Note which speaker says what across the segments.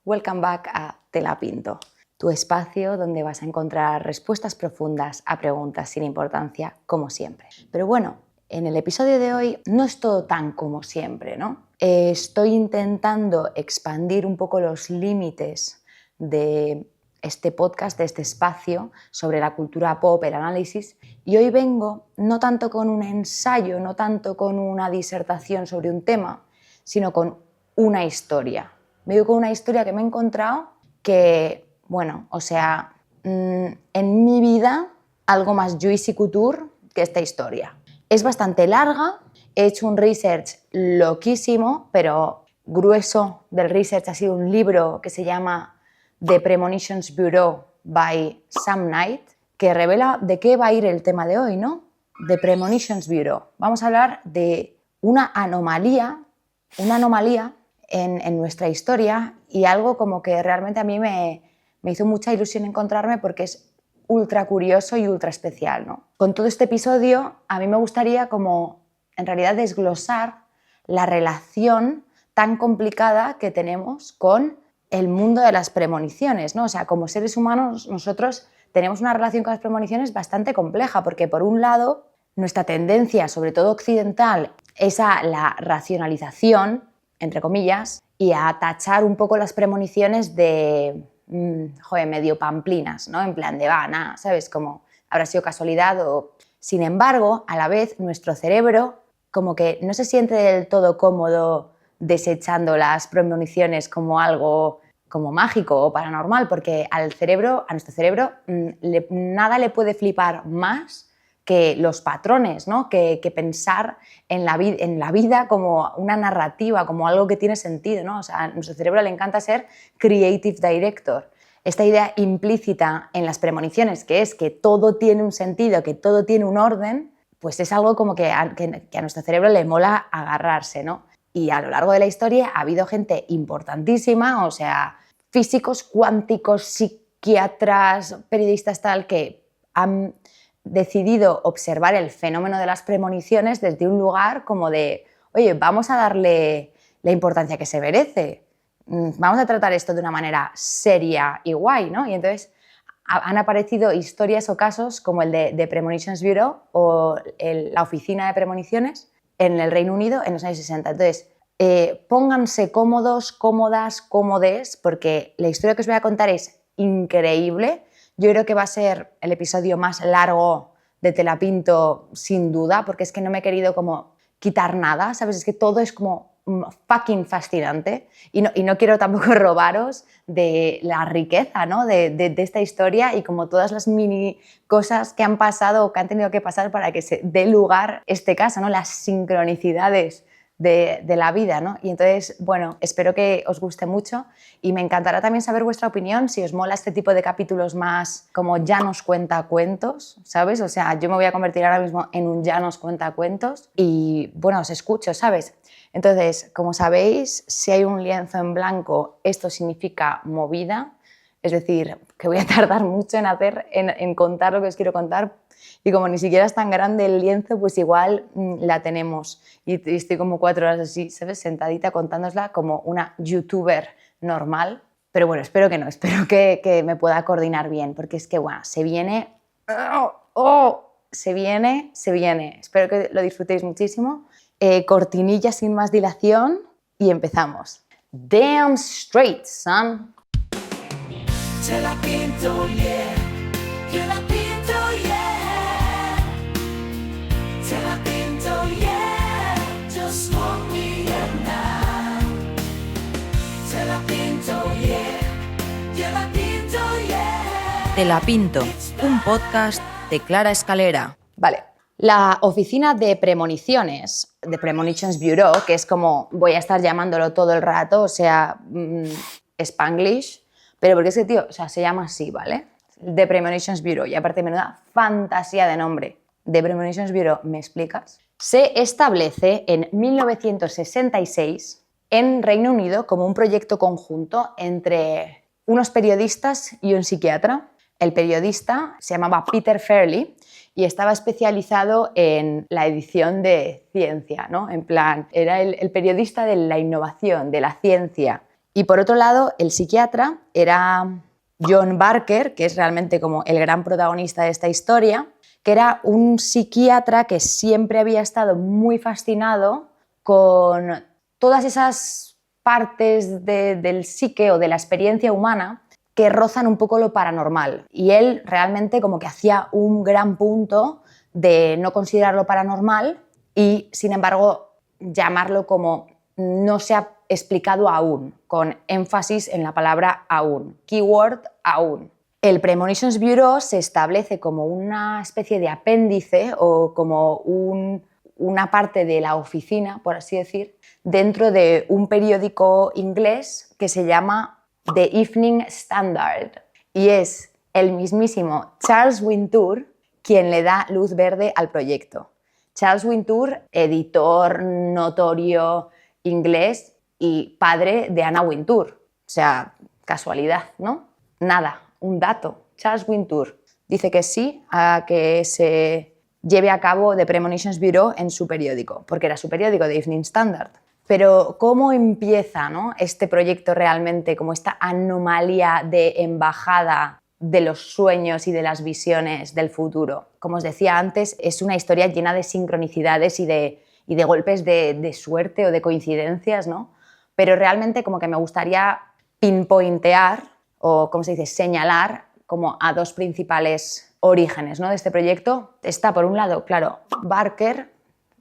Speaker 1: Welcome back a Te la pinto, tu espacio donde vas a encontrar respuestas profundas a preguntas sin importancia, como siempre. Pero bueno, en el episodio de hoy no es todo tan como siempre, ¿no? Estoy intentando expandir un poco los límites de este podcast, de este espacio sobre la cultura pop, el análisis, y hoy vengo no tanto con un ensayo, no tanto con una disertación sobre un tema, sino con una historia. Me digo con una historia que me he encontrado que, bueno, o sea, en mi vida algo más juicy couture que esta historia. Es bastante larga, he hecho un research loquísimo, pero grueso del research ha sido un libro que se llama The Premonitions Bureau by Sam Knight, que revela de qué va a ir el tema de hoy, ¿no? The Premonitions Bureau. Vamos a hablar de una anomalía en nuestra historia y algo como que realmente a mí me hizo mucha ilusión encontrarme porque es ultra curioso y ultra especial, ¿no? Con todo este episodio a mí me gustaría como en realidad desglosar la relación tan complicada que tenemos con el mundo de las premoniciones, ¿no? O sea, como seres humanos nosotros tenemos una relación con las premoniciones bastante compleja porque por un lado nuestra tendencia, sobre todo occidental, es a la racionalización, entre comillas, y a tachar un poco las premoniciones de, medio pamplinas, ¿no? En plan de, nada, ¿sabes? Como habrá sido casualidad o... Sin embargo, a la vez, nuestro cerebro como que no se siente del todo cómodo desechando las premoniciones como algo como mágico o paranormal, porque a nuestro cerebro, nada le puede flipar más que los patrones, ¿no? que pensar en la vida como una narrativa, como algo que tiene sentido, ¿no? O sea, a nuestro cerebro le encanta ser creative director. Esta idea implícita en las premoniciones, que es que todo tiene un sentido, que todo tiene un orden, pues es algo como que a nuestro cerebro le mola agarrarse, ¿no? Y a lo largo de la historia ha habido gente importantísima, o sea, físicos cuánticos, psiquiatras, periodistas tal, que han decidido observar el fenómeno de las premoniciones desde un lugar como de, oye, vamos a darle la importancia que se merece, vamos a tratar esto de una manera seria y guay, ¿no? Y entonces han aparecido historias o casos como el de The Premonitions Bureau o la oficina de premoniciones en el Reino Unido en los años 60. Entonces, pónganse cómodos, cómodas, cómodes, porque la historia que os voy a contar es increíble. Yo creo que va a ser el episodio más largo de Te la pinto sin duda, porque es que no me he querido como quitar nada, ¿sabes? Es que todo es como fucking fascinante y no quiero tampoco robaros de la riqueza, ¿no? de esta historia y como todas las mini cosas que han pasado o que han tenido que pasar para que se dé lugar este caso, ¿no? Las sincronicidades de la vida, ¿no? Y entonces, bueno, espero que os guste mucho y me encantará también saber vuestra opinión, si os mola este tipo de capítulos más como ya nos cuenta cuentos, ¿sabes? O sea, yo me voy a convertir ahora mismo en un ya nos cuenta cuentos y, bueno, os escucho, ¿sabes? Entonces, como sabéis, si hay un lienzo en blanco, esto significa movida, es decir, que voy a tardar mucho en contar lo que os quiero contar y como ni siquiera es tan grande el lienzo, pues igual la tenemos y estoy como 4 horas así, ¿sabes? Sentadita contándosla como una youtuber normal, pero bueno, espero que no, espero que me pueda coordinar bien, porque es que, bueno, se viene, se viene, espero que lo disfrutéis muchísimo. Cortinilla sin más dilación y empezamos. Damn straight, son. Te la pinto, yeah. Te la pinto, yeah. Te la pinto, yeah. Just want me now. Te la pinto, yeah. Te la pinto, yeah. Te la pinto, un podcast de Clara Escalera. Vale. La oficina de premoniciones, de Premonitions Bureau, que es como voy a estar llamándolo todo el rato, o sea, Spanglish, pero porque es que, tío, o sea, se llama así, ¿vale? The Premonitions Bureau, y aparte menuda fantasía de nombre. The Premonitions Bureau, ¿me explicas? Se establece en 1966 en Reino Unido como un proyecto conjunto entre unos periodistas y un psiquiatra. El periodista se llamaba Peter Farrelly y estaba especializado en la edición de ciencia, ¿no? En plan, era el periodista de la innovación, de la ciencia. Y por otro lado, el psiquiatra era John Barker, que es realmente como el gran protagonista de esta historia, que era un psiquiatra que siempre había estado muy fascinado con todas esas partes del psique o de la experiencia humana que rozan un poco lo paranormal. Y él realmente como que hacía un gran punto de no considerarlo paranormal y, sin embargo, llamarlo como no se ha explicado aún, con énfasis en la palabra aún, keyword aún. El Premonitions Bureau se establece como una especie de apéndice o como una parte de la oficina, por así decir, dentro de un periódico inglés que se llama The Evening Standard, y es el mismísimo Charles Wintour quien le da luz verde al proyecto. Charles Wintour, editor notorio inglés y padre de Anna Wintour. O sea, casualidad, ¿no? Nada, un dato. Charles Wintour dice que sí a que se lleve a cabo The Premonitions Bureau en su periódico, porque era su periódico, The Evening Standard. Pero ¿cómo empieza, ¿no?, este proyecto realmente, como esta anomalía de embajada de los sueños y de las visiones del futuro? Como os decía antes, es una historia llena de sincronicidades y de golpes de suerte o de coincidencias, ¿no? Pero realmente como que me gustaría pinpointear, o como se dice, señalar como a dos principales orígenes, ¿no?, de este proyecto. Está por un lado, claro, Barker,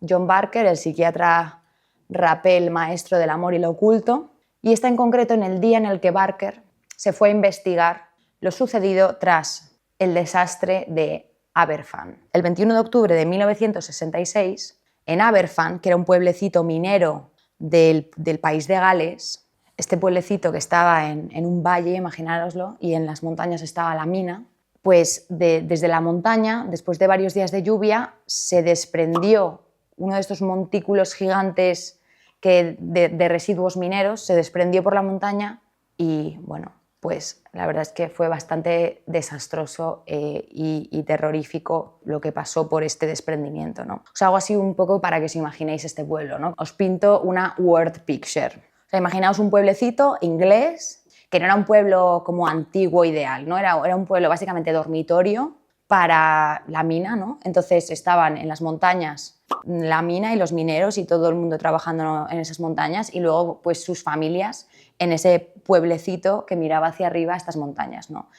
Speaker 1: John Barker, el psiquiatra Rappel, maestro del amor y lo oculto, y está en concreto en el día en el que Barker se fue a investigar lo sucedido tras el desastre de Aberfan. El 21 de octubre de 1966, en Aberfan, que era un pueblecito minero del país de Gales, este pueblecito que estaba en un valle, imaginároslo, y en las montañas estaba la mina, pues desde la montaña, después de varios días de lluvia, se desprendió uno de estos montículos gigantes de residuos mineros, se desprendió por la montaña y, bueno, pues la verdad es que fue bastante desastroso y terrorífico lo que pasó por este desprendimiento, ¿no? Os hago así un poco para que os imaginéis este pueblo, ¿no? Os pinto una word picture. O sea, imaginaos un pueblecito inglés, que no era un pueblo como antiguo ideal, ¿no? Era un pueblo básicamente dormitorio para la mina, ¿no? Entonces estaban en las montañas la mina y los mineros y todo el mundo trabajando en esas montañas, y luego pues sus familias en ese pueblecito que miraba hacia arriba estas montañas, ¿no?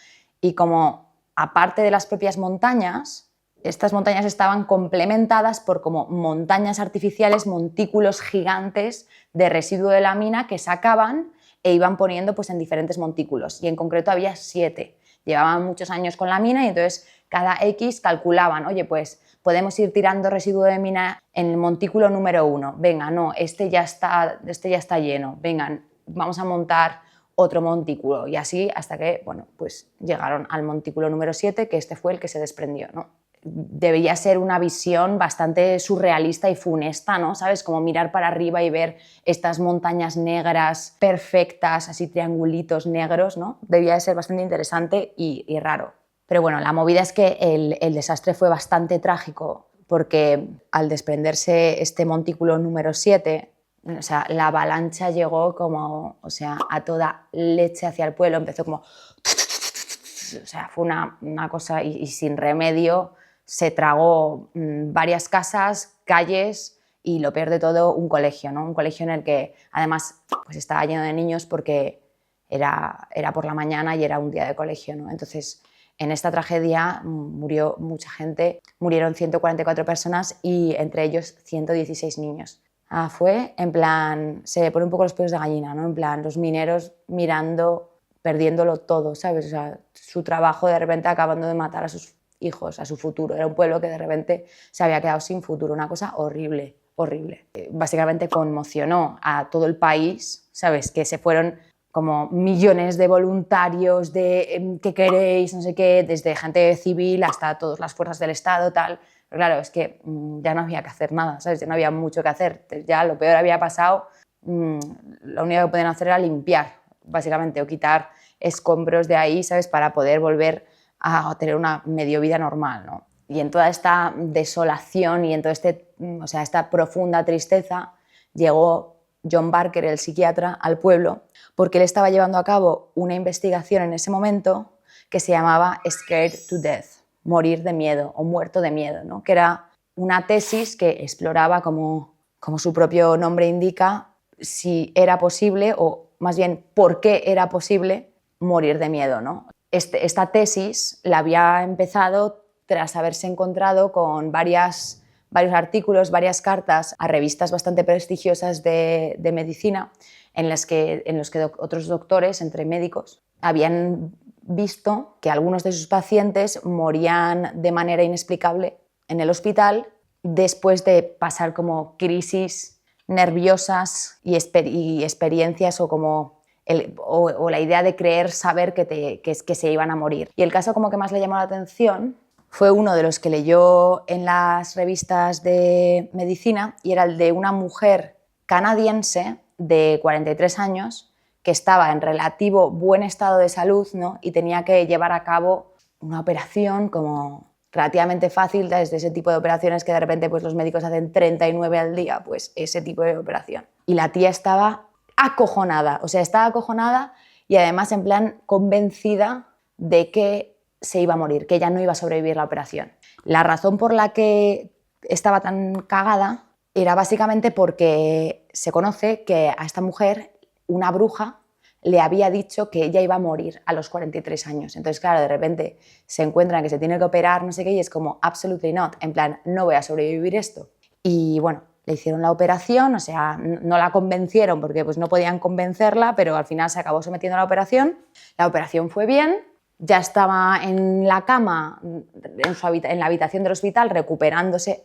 Speaker 1: Y como aparte de las propias montañas, estas montañas estaban complementadas por como montañas artificiales, montículos gigantes de residuo de la mina que sacaban e iban poniendo pues en diferentes montículos, y en concreto había 7. Llevaban muchos años con la mina y entonces cada X calculaban, oye, pues podemos ir tirando residuo de mina en el montículo número 1. Venga, no, este ya está lleno. Venga, vamos a montar otro montículo. Y así hasta que, bueno, pues llegaron al montículo número 7, que este fue el que se desprendió, ¿no? Debería ser una visión bastante surrealista y funesta, ¿no? ¿Sabes? Como mirar para arriba y ver estas montañas negras perfectas, así triangulitos negros, ¿no? Debía de ser bastante interesante y raro. Pero bueno, la movida es que el desastre fue bastante trágico, porque al desprenderse este montículo número 7, o sea, la avalancha llegó como, o sea, a toda leche hacia el pueblo, empezó como... O sea, fue una cosa y sin remedio, se tragó varias casas, calles y, lo peor de todo, un colegio, ¿no? Un colegio en el que además pues estaba lleno de niños porque era por la mañana y era un día de colegio, ¿no? Entonces, en esta tragedia murió mucha gente, murieron 144 personas y entre ellos 116 niños. Fue en plan, se le pone un poco los pelos de gallina, ¿no? En plan, los mineros mirando, perdiéndolo todo, ¿sabes? O sea, su trabajo de repente acabando de matar a sus hijos, a su futuro. Era un pueblo que de repente se había quedado sin futuro, una cosa horrible, horrible. Básicamente conmocionó a todo el país, ¿sabes? Que se fueron como millones de voluntarios de ¿qué queréis? No sé qué, desde gente civil hasta todas las fuerzas del Estado, tal. Pero claro, es que ya no había que hacer nada, ¿sabes? Ya no había mucho que hacer. Ya lo peor había pasado, lo único que podían hacer era limpiar, básicamente, o quitar escombros de ahí, ¿sabes? Para poder volver a tener una medio vida normal, ¿no? Y en toda esta desolación y en todo esta profunda tristeza llegó John Barker, el psiquiatra, al pueblo, porque él estaba llevando a cabo una investigación en ese momento que se llamaba Scared to Death, morir de miedo o muerto de miedo, ¿no? Que era una tesis que exploraba, como su propio nombre indica, si era posible, o más bien por qué era posible morir de miedo, ¿no? Esta tesis la había empezado tras haberse encontrado con varios artículos, varias cartas a revistas bastante prestigiosas de medicina en los que otros doctores, entre médicos, habían visto que algunos de sus pacientes morían de manera inexplicable en el hospital después de pasar como crisis nerviosas y experiencias o la idea de creer saber que se iban a morir. Y el caso como que más le llamó la atención fue uno de los que leyó en las revistas de medicina, y era el de una mujer canadiense de 43 años que estaba en relativo buen estado de salud, ¿no? Y tenía que llevar a cabo una operación como relativamente fácil, desde ese tipo de operaciones que de repente pues, los médicos hacen 39 al día, pues ese tipo de operación. Y la tía estaba acojonada, o sea, estaba acojonada y además en plan convencida de que se iba a morir, que ella no iba a sobrevivir la operación. La razón por la que estaba tan cagada era básicamente porque se conoce que a esta mujer una bruja le había dicho que ella iba a morir a los 43 años. Entonces, claro, de repente se encuentran que se tiene que operar, no sé qué, y es como, absolutely not, en plan, no voy a sobrevivir esto. Y bueno, le hicieron la operación, o sea, no la convencieron porque pues, no podían convencerla, pero al final se acabó sometiendo a la operación. La operación fue bien, ya estaba en la cama, en la habitación del hospital, recuperándose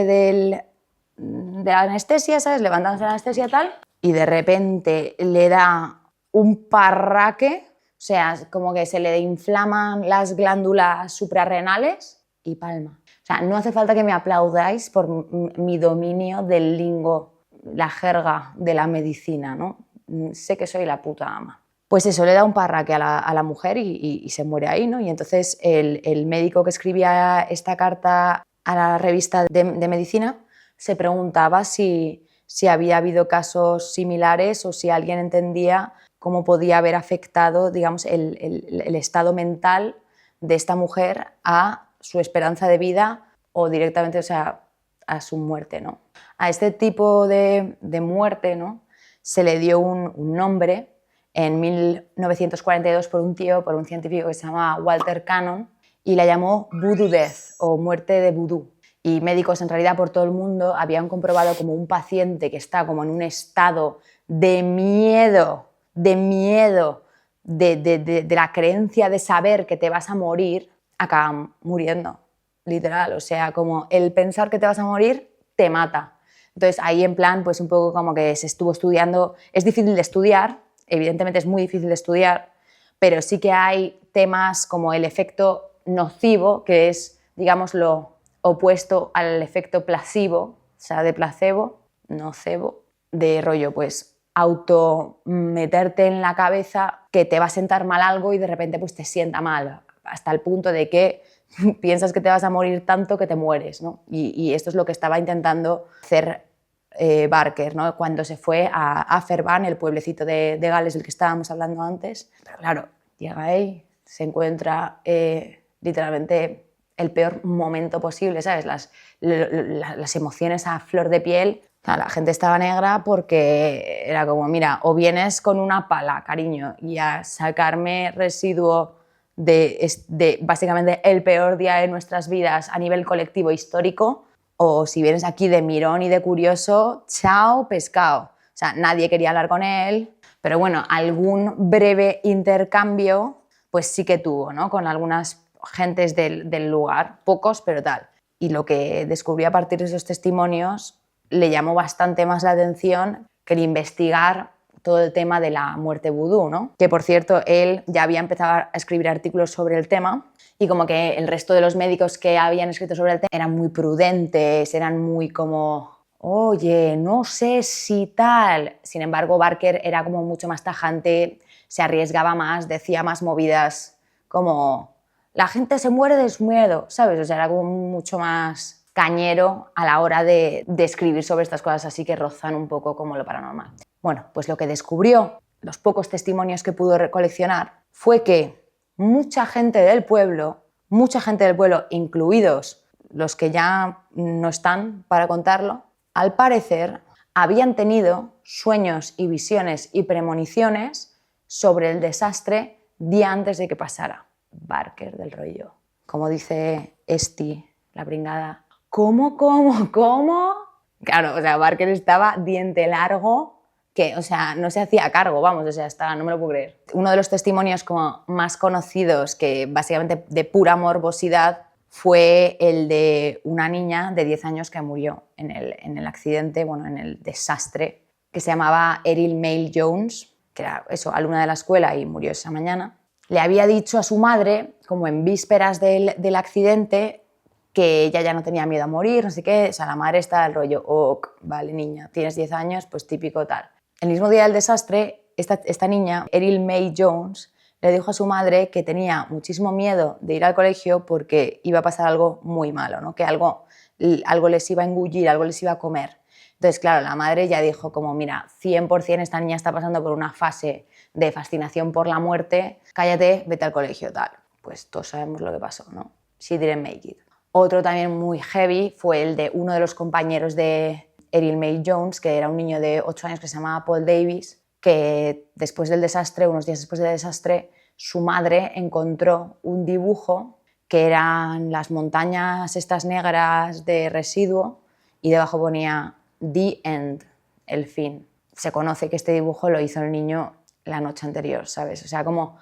Speaker 1: de la anestesia, ¿sabes? Levantándose de la anestesia y tal, y de repente le da un parraque, o sea, como que se le inflaman las glándulas suprarrenales y palma. O sea, no hace falta que me aplaudáis por mi dominio del lingo, la jerga de la medicina, ¿no? Sé que soy la puta ama. Pues eso, le da un parraque a la mujer y se muere ahí, ¿no? Y entonces el médico que escribía esta carta a la revista de medicina se preguntaba si había habido casos similares o si alguien entendía cómo podía haber afectado, digamos, el estado mental de esta mujer a su esperanza de vida o directamente, o sea, a su muerte, ¿no? A este tipo de muerte, ¿no? Se le dio un nombre en 1942 por un científico que se llama Walter Cannon, y la llamó Voodoo Death o muerte de vudú. Y médicos en realidad por todo el mundo habían comprobado como un paciente que está como en un estado de miedo, de la creencia de saber que te vas a morir, acaba muriendo, literal. O sea, como el pensar que te vas a morir te mata. Entonces ahí en plan, pues un poco como que se estuvo estudiando, es difícil de estudiar, evidentemente es muy difícil de estudiar, pero sí que hay temas como el efecto nocivo, que es, digamos, lo opuesto al efecto placebo, o sea, de placebo, nocebo, de rollo, pues auto meterte en la cabeza que te va a sentar mal algo y de repente pues te sienta mal, hasta el punto de que piensas que te vas a morir tanto que te mueres, ¿no? Y esto es lo que estaba intentando hacer Barker, ¿no? Cuando se fue a Aferban, el pueblecito de Gales del que estábamos hablando antes. Pero claro, llega ahí, se encuentra literalmente el peor momento posible, ¿sabes? Las emociones a flor de piel. La gente estaba negra porque era como, mira, o vienes con una pala, cariño, y a sacarme residuo de básicamente el peor día de nuestras vidas a nivel colectivo histórico, o si vienes aquí de mirón y de curioso, chao, pescado. O sea, nadie quería hablar con él, pero bueno, algún breve intercambio pues sí que tuvo, ¿no? Con algunas gentes del lugar, pocos, pero tal. Y lo que descubrió a partir de esos testimonios le llamó bastante más la atención que el investigar todo el tema de la muerte vudú, ¿no? Que por cierto, él ya había empezado a escribir artículos sobre el tema y como que el resto de los médicos que habían escrito sobre el tema eran muy prudentes, eran muy como, oye, no sé si tal. Sin embargo, Barker era como mucho más tajante, se arriesgaba más, decía más movidas como, la gente se muere de su miedo, ¿sabes? O sea, era como mucho más cañero a la hora de escribir sobre estas cosas así que rozan un poco como lo paranormal. Bueno, pues lo que descubrió, los pocos testimonios que pudo recoleccionar, fue que mucha gente del pueblo, incluidos los que ya no están para contarlo, al parecer habían tenido sueños y visiones y premoniciones sobre el desastre día antes de que pasara. Barker del rollo. Como dice Esti, la pringada. ¿Cómo? Claro, o sea, Barker estaba diente largo, que, o sea, no se hacía cargo, vamos, o sea, no me lo puedo creer. Uno de los testimonios como más conocidos, que básicamente de pura morbosidad, fue el de una niña de 10 años que murió en el accidente, bueno, en el desastre, que se llamaba Erin May Jones, que era eso, alumna de la escuela y murió esa mañana. Le había dicho a su madre, como en vísperas del accidente, que ella ya no tenía miedo a morir, no sé qué. O sea, la madre está del rollo, vale, niña, tienes 10 años, pues típico tal. El mismo día del desastre, esta niña, Erin May Jones, le dijo a su madre que tenía muchísimo miedo de ir al colegio porque iba a pasar algo muy malo, ¿no? Que algo les iba a engullir, algo les iba a comer. Entonces, claro, la madre ya dijo como, mira, 100% esta niña está pasando por una fase de fascinación por la muerte, cállate, vete al colegio, tal. Pues todos sabemos lo que pasó, ¿no? She didn't make it. Otro también muy heavy fue el de uno de los compañeros de Erin May Jones, que era un niño de 8 años que se llamaba Paul Davis, que después del desastre, unos días después del desastre, su madre encontró un dibujo que eran las montañas estas negras de residuo y debajo ponía The End, el fin. Se conoce que este dibujo lo hizo el niño la noche anterior, ¿sabes? O sea, como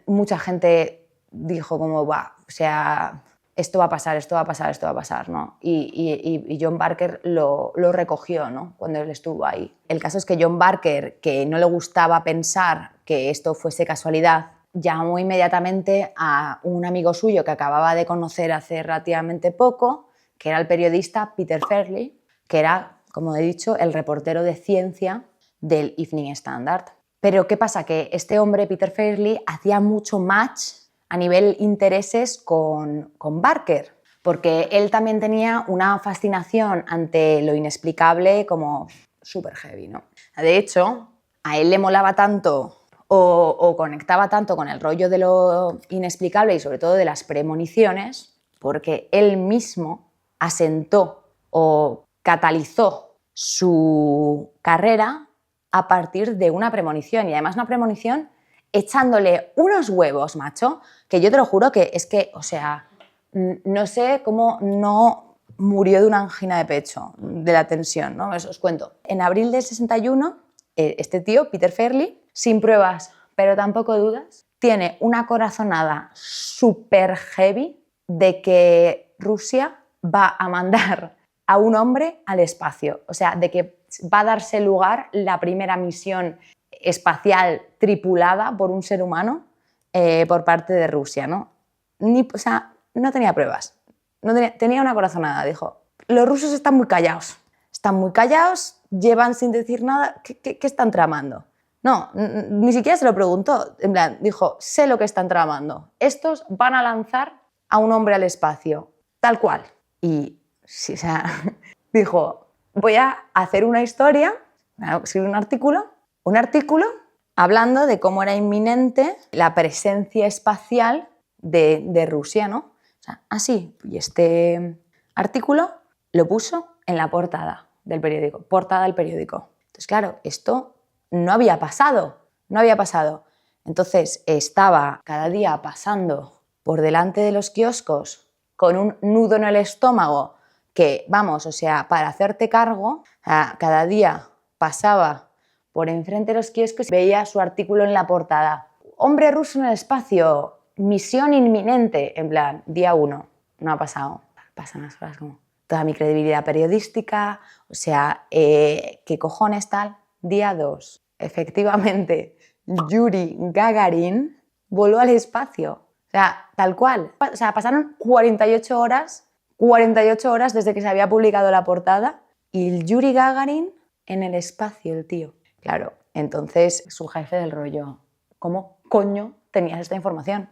Speaker 1: mucha gente dijo como, va, o sea, esto va a pasar, ¿no? Y John Barker lo recogió, ¿no? Cuando él estuvo ahí. El caso es que John Barker, que no le gustaba pensar que esto fuese casualidad, llamó inmediatamente a un amigo suyo que acababa de conocer hace relativamente poco, que era el periodista Peter Farrelly, que era, como he dicho, el reportero de ciencia del Evening Standard. Pero ¿qué pasa? Que este hombre, Peter Farrelly, hacía mucho match a nivel intereses con Barker, porque él también tenía una fascinación ante lo inexplicable como súper heavy, ¿no? De hecho, a él le molaba tanto o conectaba tanto con el rollo de lo inexplicable y sobre todo de las premoniciones, porque él mismo asentó o catalizó su carrera a partir de una premonición, y además una premonición echándole unos huevos, macho, que yo te lo juro que es que, o sea, no sé cómo no murió de una angina de pecho, de la tensión, ¿no? Os cuento. En abril del 61, este tío, Peter Farrelly, sin pruebas, pero tampoco dudas, tiene una corazonada súper heavy de que Rusia va a mandar a un hombre al espacio. O sea, de que va a darse lugar la primera misión espacial tripulada por un ser humano por parte de Rusia, ¿no? O sea, no tenía pruebas. Tenía una corazonada, dijo. Los rusos están muy callados, llevan sin decir nada. ¿Qué están tramando? No, ni siquiera se lo preguntó. En plan, dijo, sé lo que están tramando. Estos van a lanzar a un hombre al espacio, tal cual. Y, sí, o sea, dijo, voy a hacer una historia, voy a escribir un artículo hablando de cómo era inminente la presencia espacial de Rusia, ¿no? O sea, así. Y este artículo lo puso en la portada del periódico. Entonces, claro, esto no había pasado. Entonces, estaba cada día pasando por delante de los kioscos con un nudo en el estómago que, vamos, o sea, para hacerte cargo, cada día pasaba por enfrente de los kioscos y veía su artículo en la portada. Hombre ruso en el espacio, misión inminente, en plan, día 1, no ha pasado. Pasan las horas como toda mi credibilidad periodística, o sea, ¿qué cojones tal? Día 2, efectivamente, Yuri Gagarin voló al espacio. O sea, tal cual. O sea, pasaron 48 horas desde que se había publicado la portada y el Yuri Gagarin en el espacio, el tío. Claro, entonces su jefe del rollo, ¿cómo coño tenías esta información?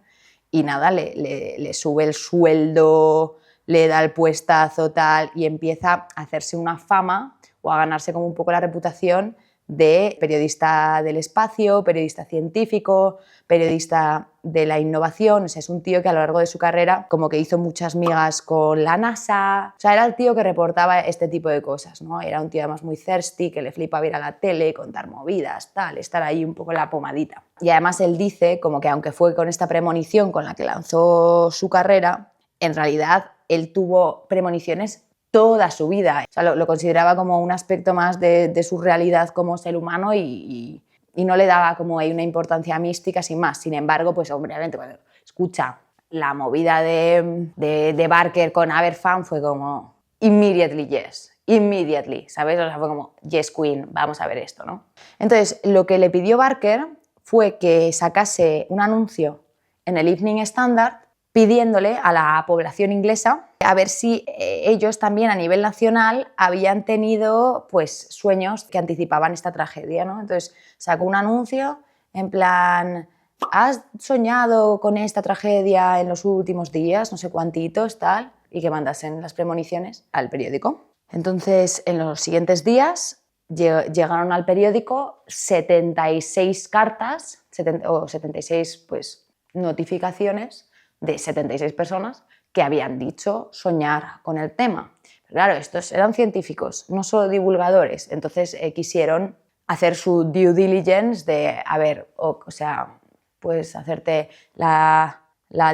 Speaker 1: Y nada, le sube el sueldo, le da el puestazo tal y empieza a hacerse una fama o a ganarse como un poco la reputación de periodista del espacio, periodista científico, periodista de la innovación. O sea, es un tío que a lo largo de su carrera como que hizo muchas migas con la NASA. O sea, era el tío que reportaba este tipo de cosas, ¿no? Era un tío además muy thirsty, que le flipa ir a la tele, contar movidas, tal, estar ahí un poco en la pomadita. Y además él dice como que aunque fue con esta premonición con la que lanzó su carrera, en realidad él tuvo premoniciones toda su vida. O sea, lo consideraba como un aspecto más de su realidad como ser humano y no le daba como una importancia mística sin más. Sin embargo, pues obviamente cuando escucha la movida de Barker con Aberfan fue como immediately yes, immediately, ¿sabes? O sea, fue como yes queen, vamos a ver esto, ¿no? Entonces, lo que le pidió Barker fue que sacase un anuncio en el Evening Standard pidiéndole a la población inglesa a ver si ellos también a nivel nacional habían tenido pues, sueños que anticipaban esta tragedia, ¿no? Entonces sacó un anuncio en plan, ¿has soñado con esta tragedia en los últimos días? No sé cuántitos, tal, y que mandasen las premoniciones al periódico. Entonces, en los siguientes días llegaron al periódico 76 cartas o 76 pues, notificaciones de 76 personas que habían dicho soñar con el tema. Pero claro, estos eran científicos, no solo divulgadores, entonces quisieron hacer su due diligence de, a ver, o sea, pues hacerte la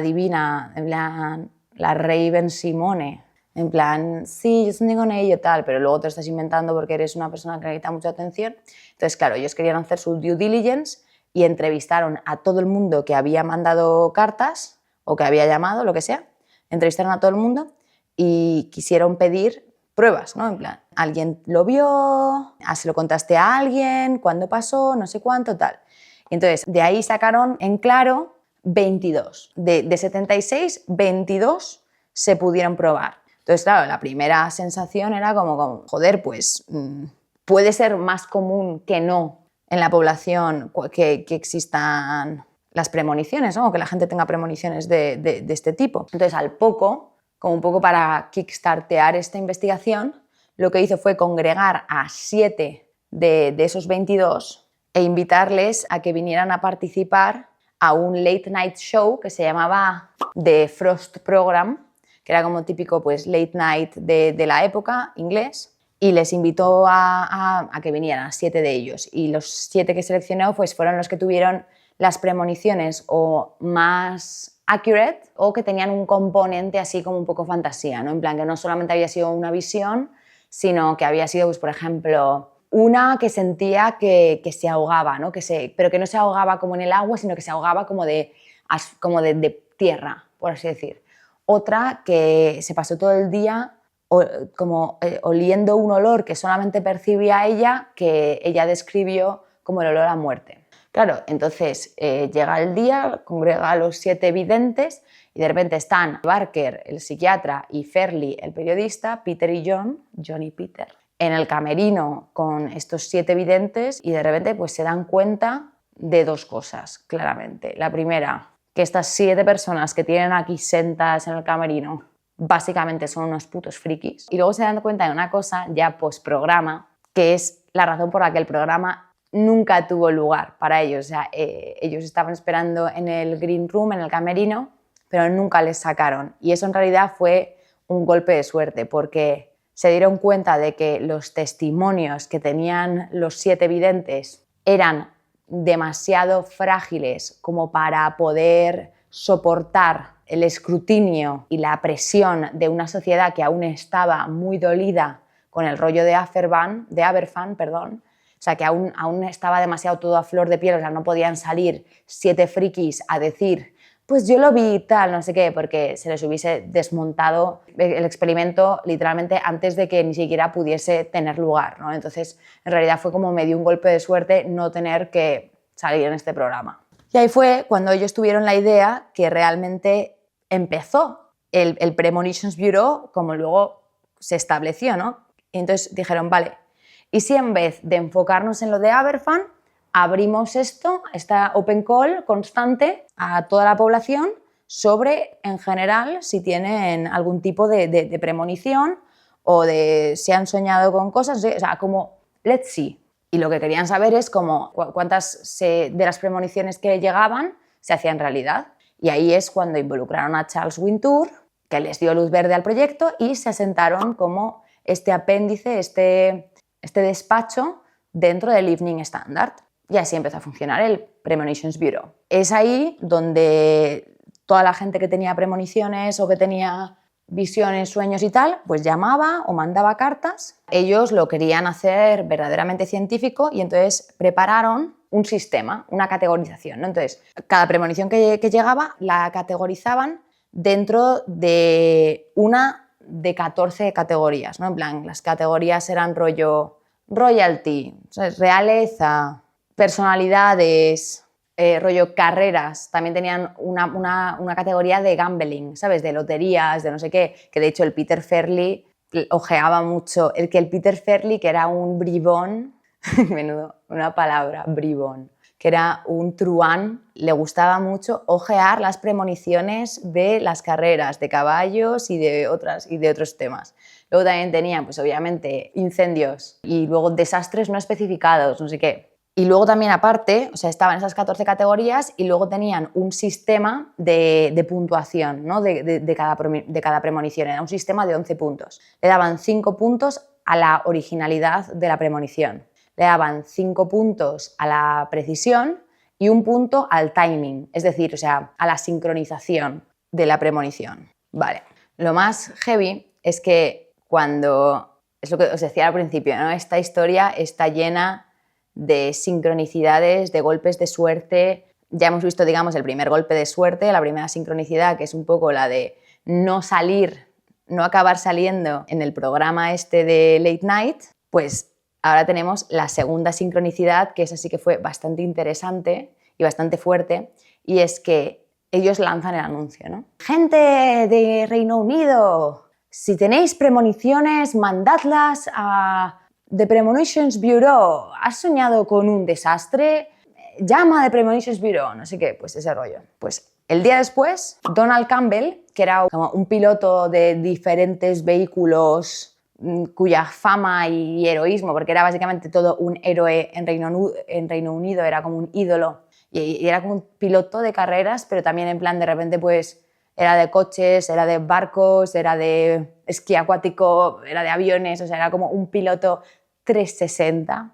Speaker 1: divina, en plan, la Raven Simone, en plan, sí, yo soñé con ello, tal, pero luego te estás inventando porque eres una persona que necesita mucha atención. Entonces, claro, ellos querían hacer su due diligence y entrevistaron a todo el mundo que había mandado cartas o que había llamado, lo que sea, entrevistaron a todo el mundo y quisieron pedir pruebas, ¿no? En plan, ¿alguien lo vio? ¿Se lo contaste a alguien? ¿Cuándo pasó? No sé cuánto, tal. Entonces, de ahí sacaron en claro 22. De 76, 22 se pudieron probar. Entonces, claro, la primera sensación era como joder, pues puede ser más común que no en la población que existan las premoniciones, ¿no? O que la gente tenga premoniciones de este tipo. Entonces, al poco, como un poco para kickstartear esta investigación, lo que hizo fue congregar a 7 de esos 22 e invitarles a que vinieran a participar a un late night show que se llamaba The Frost Program, que era como típico pues, late night de la época, inglés, y les invitó a que vinieran, 7 de ellos. Y los 7 que seleccionó pues, fueron los que tuvieron las premoniciones o más accurate o que tenían un componente así como un poco fantasía, ¿no? En plan que no solamente había sido una visión, sino que había sido, pues, por ejemplo, una que sentía que se ahogaba, ¿no? Pero que no se ahogaba como en el agua, sino que se ahogaba como de tierra, por así decir. Otra que se pasó todo el día oliendo un olor que solamente percibía ella, que ella describió como el olor a muerte. Claro, entonces llega el día, congrega a los 7 videntes y de repente están Barker, el psiquiatra, y Fairley, el periodista, Peter y John y Peter, en el camerino con estos 7 videntes y de repente pues, se dan cuenta de 2 cosas, claramente. La primera, que estas 7 personas que tienen aquí sentadas en el camerino básicamente son unos putos frikis. Y luego se dan cuenta de una cosa ya post-programa, que es la razón por la que el programa nunca tuvo lugar para ellos. O sea, ellos estaban esperando en el green room, en el camerino, pero nunca les sacaron. Y eso en realidad fue un golpe de suerte, porque se dieron cuenta de que los testimonios que tenían los 7 videntes eran demasiado frágiles como para poder soportar el escrutinio y la presión de una sociedad que aún estaba muy dolida con el rollo de Aberfan, o sea, que aún estaba demasiado todo a flor de piel, o sea, no podían salir 7 frikis a decir, pues yo lo vi tal, no sé qué, porque se les hubiese desmontado el experimento literalmente antes de que ni siquiera pudiese tener lugar, ¿no? Entonces, en realidad fue como medio un golpe de suerte no tener que salir en este programa. Y ahí fue cuando ellos tuvieron la idea que realmente empezó el Premonitions Bureau, como luego se estableció, ¿no? Y entonces dijeron, vale, ¿y si en vez de enfocarnos en lo de Aberfan, abrimos esta open call constante a toda la población sobre, en general, si tienen algún tipo de premonición o de si han soñado con cosas, o sea, como let's see. Y lo que querían saber es como cuántas de las premoniciones que llegaban se hacían realidad. Y ahí es cuando involucraron a Charles Wintour, que les dio luz verde al proyecto y se asentaron como este apéndice, este despacho dentro del Evening Standard. Y así empezó a funcionar el Premonitions Bureau. Es ahí donde toda la gente que tenía premoniciones o que tenía visiones, sueños y tal, pues llamaba o mandaba cartas. Ellos lo querían hacer verdaderamente científico y entonces prepararon un sistema, una categorización, ¿no? Entonces, cada premonición que llegaba la categorizaban dentro de una de 14 categorías, ¿no? En plan, las categorías eran rollo royalty, ¿sabes? Realeza, personalidades, rollo carreras, también tenían una categoría de gambling, ¿sabes? De loterías, de no sé qué, que de hecho el Peter Farrelly ojeaba mucho, el Peter Farrelly, que era un bribón, menudo, una palabra, bribón, que era un truán, le gustaba mucho ojear las premoniciones de las carreras de caballos y de otros temas. Luego también tenían, pues obviamente, incendios y luego desastres no especificados, no sé qué. Y luego también aparte, o sea, estaban esas 14 categorías y luego tenían un sistema de puntuación, ¿no? de cada premonición. Era un sistema de 11 puntos. Le daban 5 puntos a la originalidad de la premonición. Le daban 5 puntos a la precisión y 1 punto al timing, es decir, o sea, a la sincronización de la premonición. Vale. Lo más heavy es que cuando, es lo que os decía al principio, ¿no? Esta historia está llena de sincronicidades, de golpes de suerte. Ya hemos visto, digamos, el primer golpe de suerte, la primera sincronicidad, que es un poco la de no acabar saliendo en el programa este de Late Night. Pues ahora tenemos la segunda sincronicidad, que esa sí que fue bastante interesante y bastante fuerte, y es que ellos lanzan el anuncio, ¿no? Gente de Reino Unido, si tenéis premoniciones, mandadlas a The Premonitions Bureau. ¿Has soñado con un desastre? Llama a The Premonitions Bureau, no sé qué, pues ese rollo. Pues el día después, Donald Campbell, que era como un piloto de diferentes vehículos cuya fama y heroísmo, porque era básicamente todo un héroe en Reino Unido, era como un ídolo, y era como un piloto de carreras, pero también en plan de repente pues era de coches, era de barcos, era de esquí acuático, era de aviones, o sea, era como un piloto 360,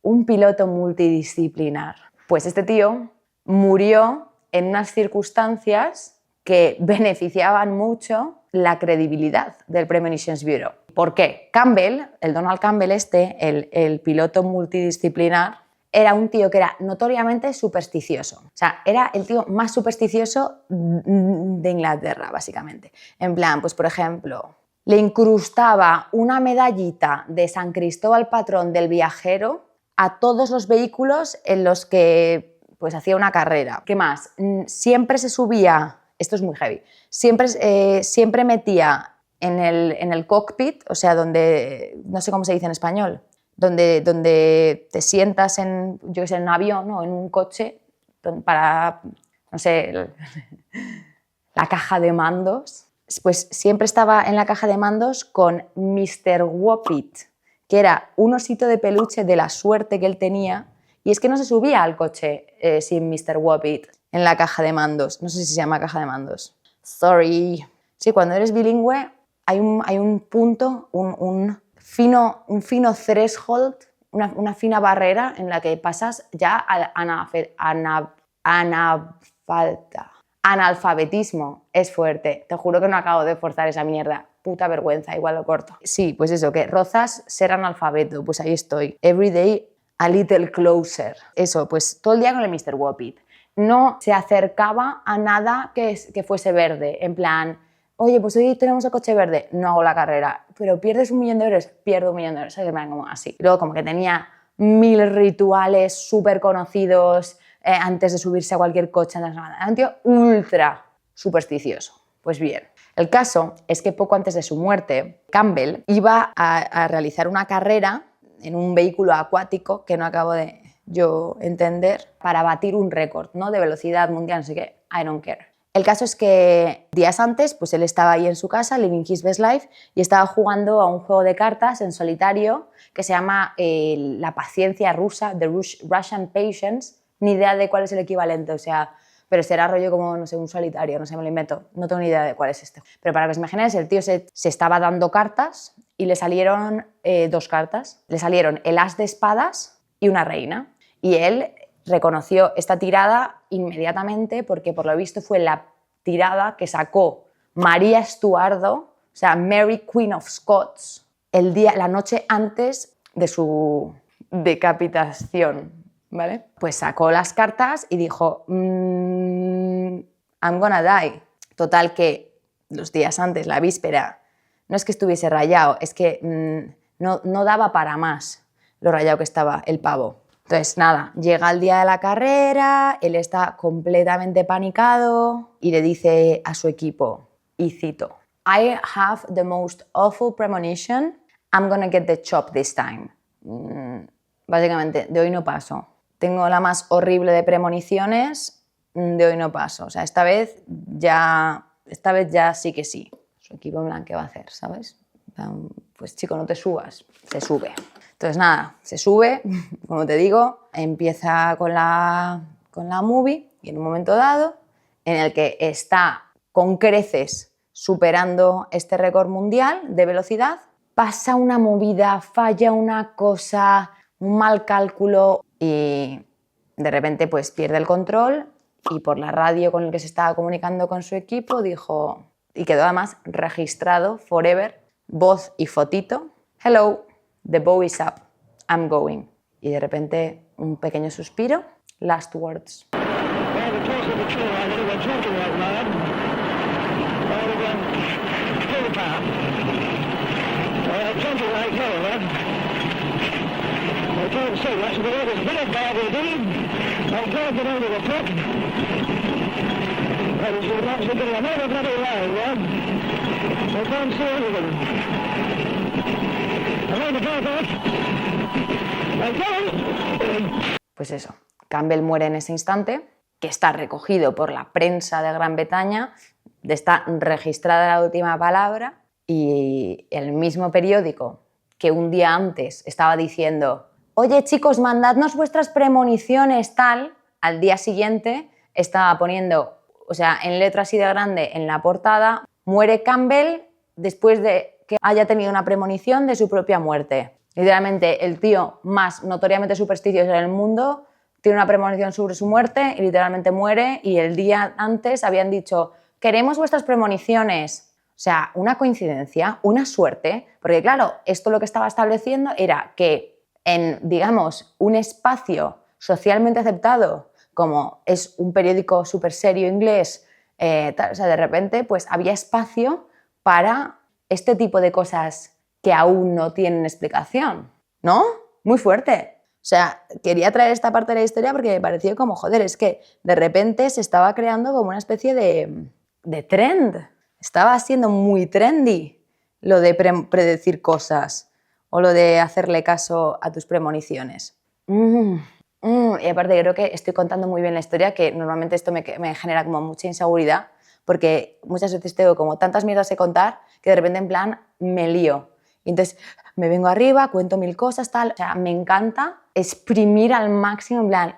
Speaker 1: un piloto multidisciplinar. Pues este tío murió en unas circunstancias que beneficiaban mucho la credibilidad del Premonitions Bureau. ¿Por qué? Campbell, el Donald Campbell el piloto multidisciplinar, era un tío que era notoriamente supersticioso. O sea, era el tío más supersticioso de Inglaterra, básicamente. En plan, pues por ejemplo, le incrustaba una medallita de San Cristóbal Patrón del Viajero a todos los vehículos en los que pues hacía una carrera. ¿Qué más? Siempre se subía, esto es muy heavy, siempre metía en el cockpit, o sea, donde, no sé cómo se dice en español, donde te sientas en, yo qué sé, en un avión o en un coche para, no sé, la caja de mandos, pues siempre estaba en la caja de mandos con Mr. Whoppit, que era un osito de peluche de la suerte que él tenía, y es que no se subía al coche sin Mr. Whoppit en la caja de mandos. No sé si se llama caja de mandos. Sorry. Sí, cuando eres bilingüe hay un punto, un fino threshold, una fina barrera en la que pasas ya al analfabetismo. Es fuerte. Te juro que no acabo de forzar esa mierda. Puta vergüenza, igual lo corto. Sí, pues eso, que rozas ser analfabeto. Pues ahí estoy. Every day a little closer. Eso, pues todo el día con el Mr. Whoppit. No se acercaba a nada que fuese verde. En plan, oye, pues hoy tenemos el coche verde, no hago la carrera, pero pierdes 1 millón de euros, pierdo 1 millón de euros, ¿sabes? Como así. Luego como que tenía 1000 rituales súper conocidos antes de subirse a cualquier coche. Era un tío ultra supersticioso. Pues bien, el caso es que poco antes de su muerte, Campbell iba a realizar una carrera en un vehículo acuático que no acabo de yo entender, para batir un récord, ¿no? De velocidad mundial, no sé qué, I don't care. El caso es que días antes, pues él estaba ahí en su casa, living his best life, y estaba jugando a un juego de cartas en solitario que se llama La paciencia rusa, The Russian Patience. Ni idea de cuál es el equivalente, o sea, pero será rollo como, no sé, un solitario, no sé, me lo invento. No tengo ni idea de cuál es este. Pero para que os imaginéis, el tío se estaba dando cartas y le salieron 2 cartas. Le salieron el as de espadas y una reina. Y él reconoció esta tirada inmediatamente porque por lo visto fue la tirada que sacó María Estuardo, o sea, Mary Queen of Scots, la noche antes de su decapitación, ¿vale? Pues sacó las cartas y dijo, I'm gonna die. Total que los días antes, la víspera, no es que estuviese rayado, es que no daba para más lo rayado que estaba el pavo. Entonces, nada, llega el día de la carrera, él está completamente panicado y le dice a su equipo, y cito, I have the most awful premonition, I'm gonna get the chop this time. Básicamente, de hoy no paso. Tengo la más horrible de premoniciones, de hoy no paso. O sea, esta vez ya sí que sí. Su equipo en plan, ¿qué va a hacer, sabes? Pues chico, no te subas, se sube. Entonces nada, se sube, como te digo, empieza con la movie y en un momento dado, en el que está con creces superando este récord mundial de velocidad, pasa una movida, falla una cosa, un mal cálculo y de repente pues pierde el control y por la radio con el que se estaba comunicando con su equipo dijo, y quedó además registrado forever, voz y fotito, hello, the bow is up, I'm going. Y de repente un pequeño suspiro, last words. Pues eso, Campbell muere en ese instante, que está recogido por la prensa de Gran Bretaña, está registrada la última palabra y el mismo periódico que un día antes estaba diciendo oye chicos, mandadnos vuestras premoniciones tal, al día siguiente estaba poniendo, o sea, en letra así de grande en la portada, muere Campbell después de que haya tenido una premonición de su propia muerte. Literalmente el tío más notoriamente supersticioso del mundo tiene una premonición sobre su muerte y literalmente muere y el día antes habían dicho queremos vuestras premoniciones. O sea, una coincidencia, una suerte, porque claro, esto lo que estaba estableciendo era que en, digamos, un espacio socialmente aceptado como es un periódico súper serio inglés, o sea, de repente pues había espacio para este tipo de cosas que aún no tienen explicación, ¿no? Muy fuerte. O sea, quería traer esta parte de la historia porque me pareció como, joder, es que de repente se estaba creando como una especie de trend. Estaba siendo muy trendy lo de predecir cosas o lo de hacerle caso a tus premoniciones. Y aparte creo que estoy contando muy bien la historia, que normalmente esto me genera como mucha inseguridad porque muchas veces tengo como tantas mierdas que contar que de repente en plan me lío. Y entonces me vengo arriba, cuento 1000 cosas, tal. O sea, me encanta exprimir al máximo, en plan,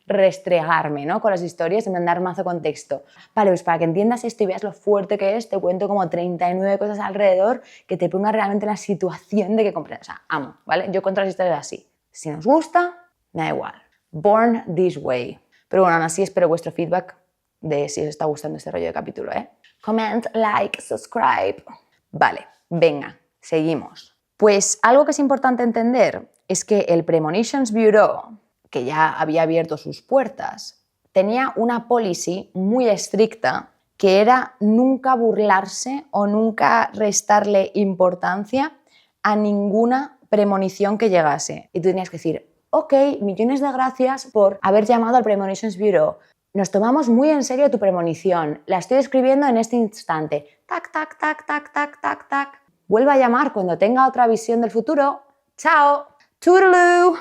Speaker 1: restregarme, ¿no? Con las historias, en dar mazo contexto. Vale, pues para que entiendas esto y veas lo fuerte que es, te cuento como 39 cosas alrededor que te pongan realmente en la situación de que comprendas. O sea, amo, ¿vale? Yo cuento las historias así. Si nos gusta, me da igual. Born this way. Pero bueno, aún así espero vuestro feedback de si os está gustando este rollo de capítulo, ¿eh? Comment, like, subscribe. Vale, venga. Seguimos. Pues algo que es importante entender es que el Premonitions Bureau, que ya había abierto sus puertas, tenía una policy muy estricta que era nunca burlarse o nunca restarle importancia a ninguna premonición que llegase. Y tú tenías que decir, ok, millones de gracias por haber llamado al Premonitions Bureau. Nos tomamos muy en serio tu premonición. La estoy escribiendo en este instante. Tac, tac, tac, tac, tac, tac, tac. Vuelva a llamar cuando tenga otra visión del futuro. ¡Chao! ¡Toodaloo!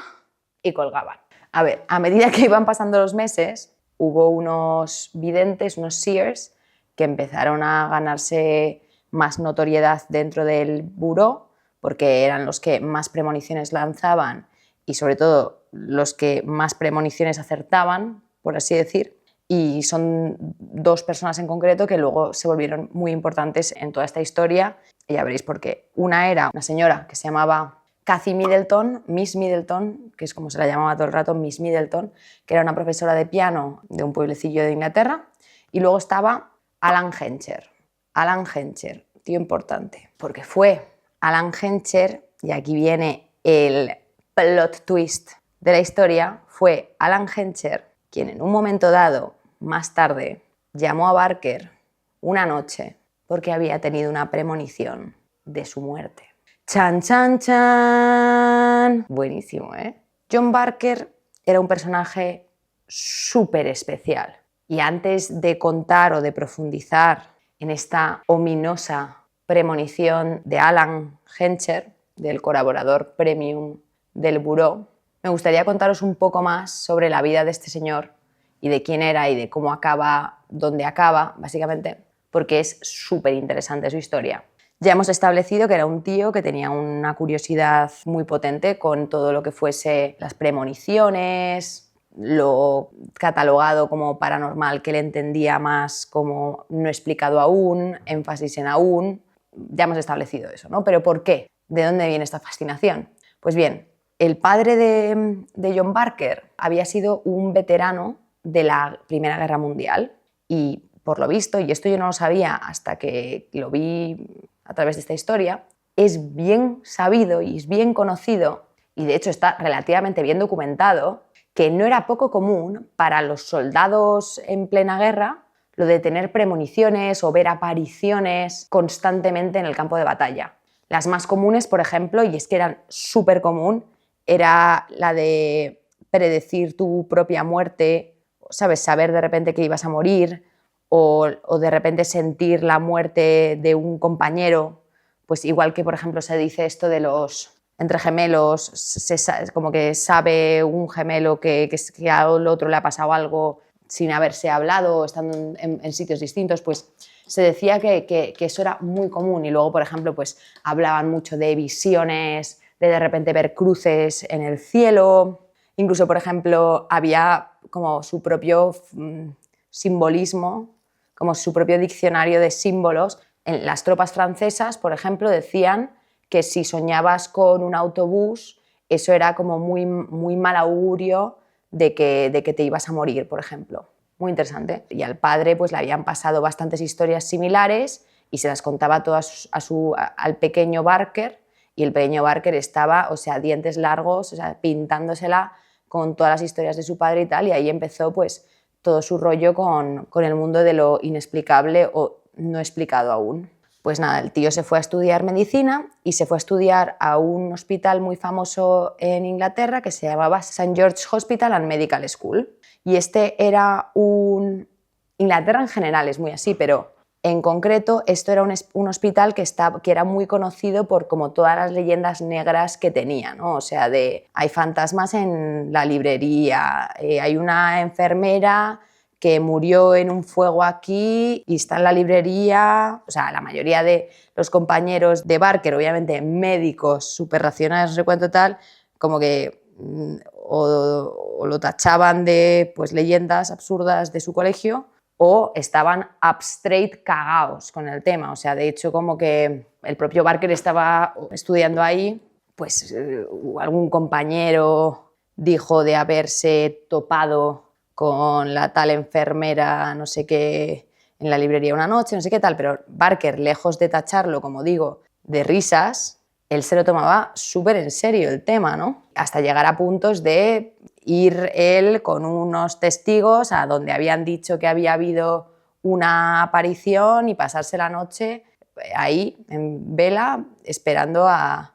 Speaker 1: Y colgaban. A ver, a medida que iban pasando los meses, hubo unos videntes, unos seers, que empezaron a ganarse más notoriedad dentro del buró, porque eran los que más premoniciones lanzaban y sobre todo los que más premoniciones acertaban, por así decir. Y son dos personas en concreto que luego se volvieron muy importantes en toda esta historia, y ya veréis por qué. Una era una señora que se llamaba Cathy Middleton, Miss Middleton, que es como se la llamaba todo el rato, Miss Middleton, que era una profesora de piano de un pueblecillo de Inglaterra. Y luego estaba Alan Hencher. Alan Hencher, tío importante, porque fue Alan Hencher, y aquí viene el plot twist de la historia, fue Alan Hencher quien en un momento dado, más tarde, llamó a Barker una noche porque había tenido una premonición de su muerte. ¡Chan, chan, chan! Buenísimo, ¿eh? John Barker era un personaje súper especial. Y antes de contar o de profundizar en esta ominosa premonición de Alan Hencher, del colaborador premium del buró, me gustaría contaros un poco más sobre la vida de este señor y de quién era y de cómo acaba, dónde acaba, básicamente, porque es súper interesante su historia. Ya hemos establecido que era un tío que tenía una curiosidad muy potente con todo lo que fuese las premoniciones, lo catalogado como paranormal que él entendía más como no explicado aún, énfasis en aún. Ya hemos establecido eso, ¿no? ¿Pero por qué? ¿De dónde viene esta fascinación? Pues bien, el padre de John Barker había sido un veterano de la Primera Guerra Mundial y, por lo visto, y esto yo no lo sabía hasta que lo vi a través de esta historia, es bien sabido y es bien conocido, y de hecho está relativamente bien documentado, que no era poco común para los soldados en plena guerra lo de tener premoniciones o ver apariciones constantemente en el campo de batalla. Las más comunes, por ejemplo, y es que eran súper común, era la de predecir tu propia muerte, ¿sabes? Saber de repente que ibas a morir, o de repente sentir la muerte de un compañero, pues igual que, por ejemplo, se dice esto de los entre gemelos, como que sabe un gemelo que al otro le ha pasado algo sin haberse hablado, estando en sitios distintos, pues se decía que eso era muy común. Y luego, por ejemplo, pues hablaban mucho de visiones, de repente ver cruces en el cielo. Incluso, por ejemplo, había como su propio simbolismo, como su propio diccionario de símbolos. En las tropas francesas, por ejemplo, decían que si soñabas con un autobús, eso era como muy, muy mal augurio de que te ibas a morir, por ejemplo. Muy interesante. Y al padre pues le habían pasado bastantes historias similares y se las contaba todas al pequeño Barker, y el pequeño Barker estaba, o sea, dientes largos, o sea, pintándosela con todas las historias de su padre y tal, y ahí empezó pues todo su rollo con el mundo de lo inexplicable o no explicado aún. Pues nada, el tío se fue a estudiar medicina y se fue a estudiar a un hospital muy famoso en Inglaterra que se llamaba St. George's Hospital and Medical School. Y este era Inglaterra en general es muy así, pero en concreto esto era un hospital que era muy conocido por como todas las leyendas negras que tenía, ¿no? O sea, hay fantasmas en la librería, hay una enfermera que murió en un fuego aquí y está en la librería. O sea, la mayoría de los compañeros de Barker, obviamente médicos súper racionales, no sé cuánto tal, como que o lo tachaban de pues, leyendas absurdas de su colegio, o estaban straight cagados con el tema. O sea, de hecho, como que el propio Barker estaba estudiando ahí, pues algún compañero dijo de haberse topado con la tal enfermera, no sé qué, en la librería una noche, no sé qué tal, pero Barker, lejos de tacharlo, como digo, de risas, él se lo tomaba súper en serio el tema, ¿no? Hasta llegar a puntos de ir él con unos testigos a donde habían dicho que había habido una aparición y pasarse la noche ahí en vela esperando a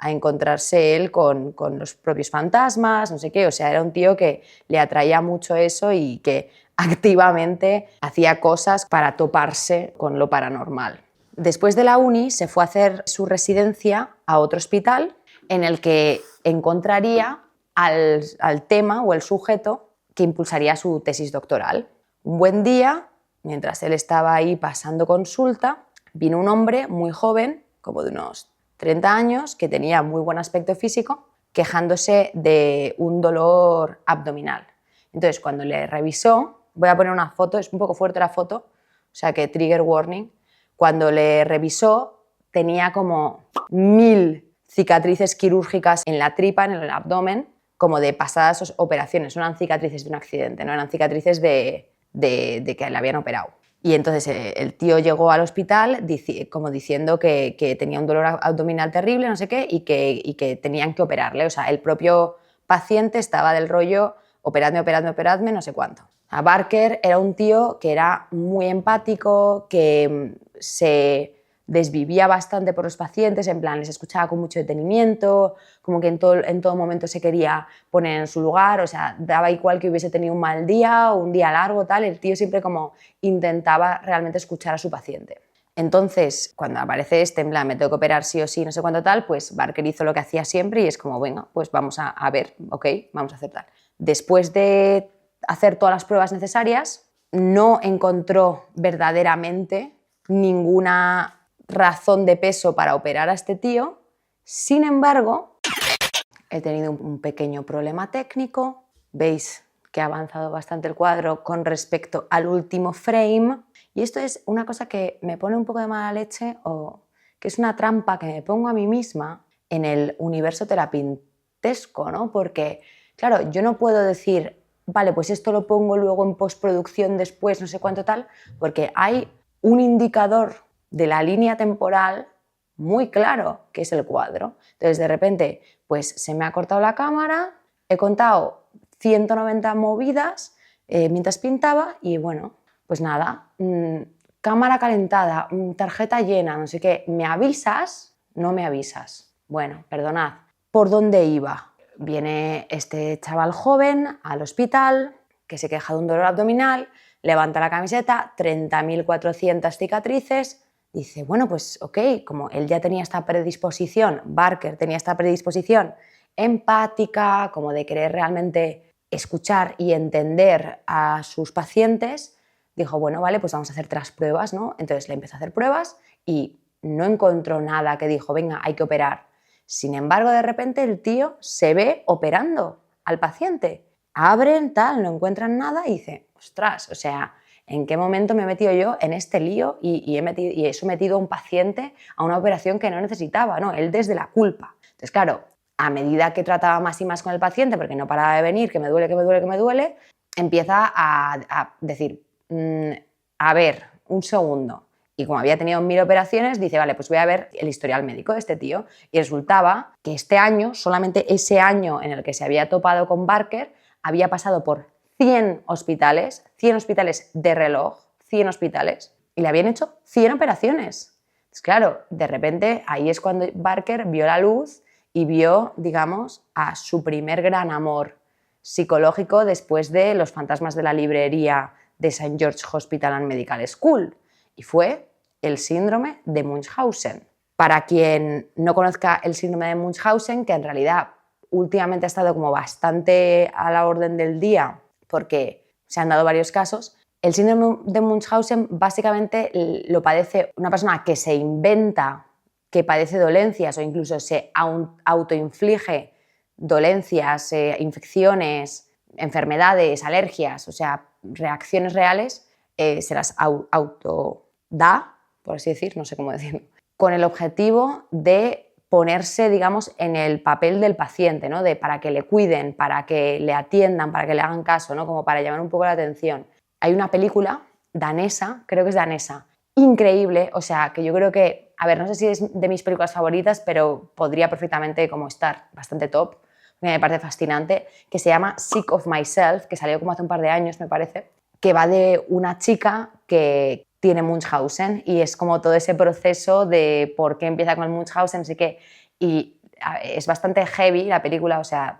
Speaker 1: encontrarse él con los propios fantasmas, no sé qué. O sea, era un tío que le atraía mucho eso y que activamente hacía cosas para toparse con lo paranormal. Después de la uni se fue a hacer su residencia a otro hospital en el que encontraría al tema o el sujeto que impulsaría su tesis doctoral. Un buen día, mientras él estaba ahí pasando consulta, vino un hombre muy joven, como de unos 30 años, que tenía muy buen aspecto físico, quejándose de un dolor abdominal. Entonces, cuando le revisó, voy a poner una foto, es un poco fuerte la foto, o sea que trigger warning, cuando le revisó tenía como 1000 cicatrices quirúrgicas en la tripa, en el abdomen, como de pasadas operaciones, no eran cicatrices de un accidente, no eran cicatrices de que le habían operado. Y entonces el tío llegó al hospital como diciendo que tenía un dolor abdominal terrible, no sé qué, y que tenían que operarle. O sea, el propio paciente estaba del rollo, operadme, operadme, operadme, no sé cuánto. A Barker era un tío que era muy empático, que se desvivía bastante por los pacientes, en plan, les escuchaba con mucho detenimiento, como que en todo momento se quería poner en su lugar, o sea, daba igual que hubiese tenido un mal día o un día largo, tal, el tío siempre como intentaba realmente escuchar a su paciente. Entonces, cuando aparece en plan, me tengo que operar sí o sí, no sé cuánto tal, pues Barker hizo lo que hacía siempre y es como, venga, pues vamos a ver, ok, vamos a hacer tal. Después de hacer todas las pruebas necesarias, no encontró verdaderamente ninguna razón de peso para operar a este tío. Sin embargo, he tenido un pequeño problema técnico. Veis que ha avanzado bastante el cuadro con respecto al último frame. Y esto es una cosa que me pone un poco de mala leche, o que es una trampa que me pongo a mí misma en el universo terapintesco, ¿no? Porque, claro, yo no puedo decir, vale, pues esto lo pongo luego en postproducción después, no sé cuánto tal, porque hay un indicador de la línea temporal muy claro, que es el cuadro. Entonces, de repente, pues se me ha cortado la cámara, he contado 190 movidas mientras pintaba y bueno, pues nada, cámara calentada, tarjeta llena, no sé qué, ¿me avisas? No me avisas. Bueno, perdonad. ¿Por dónde iba? Viene este chaval joven al hospital que se queja de un dolor abdominal, levanta la camiseta, 30.400 cicatrices. Dice, bueno, pues ok, como él ya tenía esta predisposición, Barker tenía esta predisposición empática, como de querer realmente escuchar y entender a sus pacientes, dijo, bueno, vale, pues vamos a hacer 3 pruebas, ¿no? Entonces le empezó a hacer pruebas y no encontró nada que dijo, venga, hay que operar. Sin embargo, de repente el tío se ve operando al paciente. Abren, tal, no encuentran nada y dice, ostras, o sea, ¿en qué momento me he metido yo en este lío y he sometido a un paciente a una operación que no necesitaba, ¿no? Él desde la culpa. Entonces, claro, a medida que trataba más y más con el paciente, porque no paraba de venir, que me duele, que me duele, que me duele, empieza a decir, a ver, un segundo. Y como había tenido 1000 operaciones, dice, vale, pues voy a ver el historial médico de este tío. Y resultaba que este año, solamente ese año en el que se había topado con Barker, había pasado por 100 hospitales de reloj, 100 hospitales, y le habían hecho 100 operaciones. Entonces, claro, de repente ahí es cuando Barker vio la luz y vio, digamos, a su primer gran amor psicológico después de Los fantasmas de la librería de St. George Hospital and Medical School, y fue el síndrome de Munchausen. Para quien no conozca el síndrome de Munchausen, que en realidad últimamente ha estado como bastante a la orden del día porque se han dado varios casos, el síndrome de Munchausen básicamente lo padece una persona que se inventa que padece dolencias o incluso se autoinflige dolencias, infecciones, enfermedades, alergias, o sea, reacciones reales, se las autoda, por así decir, no sé cómo decirlo, con el objetivo de ponerse, digamos, en el papel del paciente, ¿no? Para que le cuiden, para que le atiendan, para que le hagan caso, ¿no? Como para llamar un poco la atención. Hay una película danesa, creo que es danesa, increíble, o sea, que yo creo que, a ver, no sé si es de mis películas favoritas, pero podría perfectamente como estar bastante top, me parece fascinante, que se llama Sick of Myself, que salió como hace un par de años, me parece, que va de una chica que tiene Munchausen y es como todo ese proceso de por qué empieza con el Munchausen, así que, y es bastante heavy la película, o sea,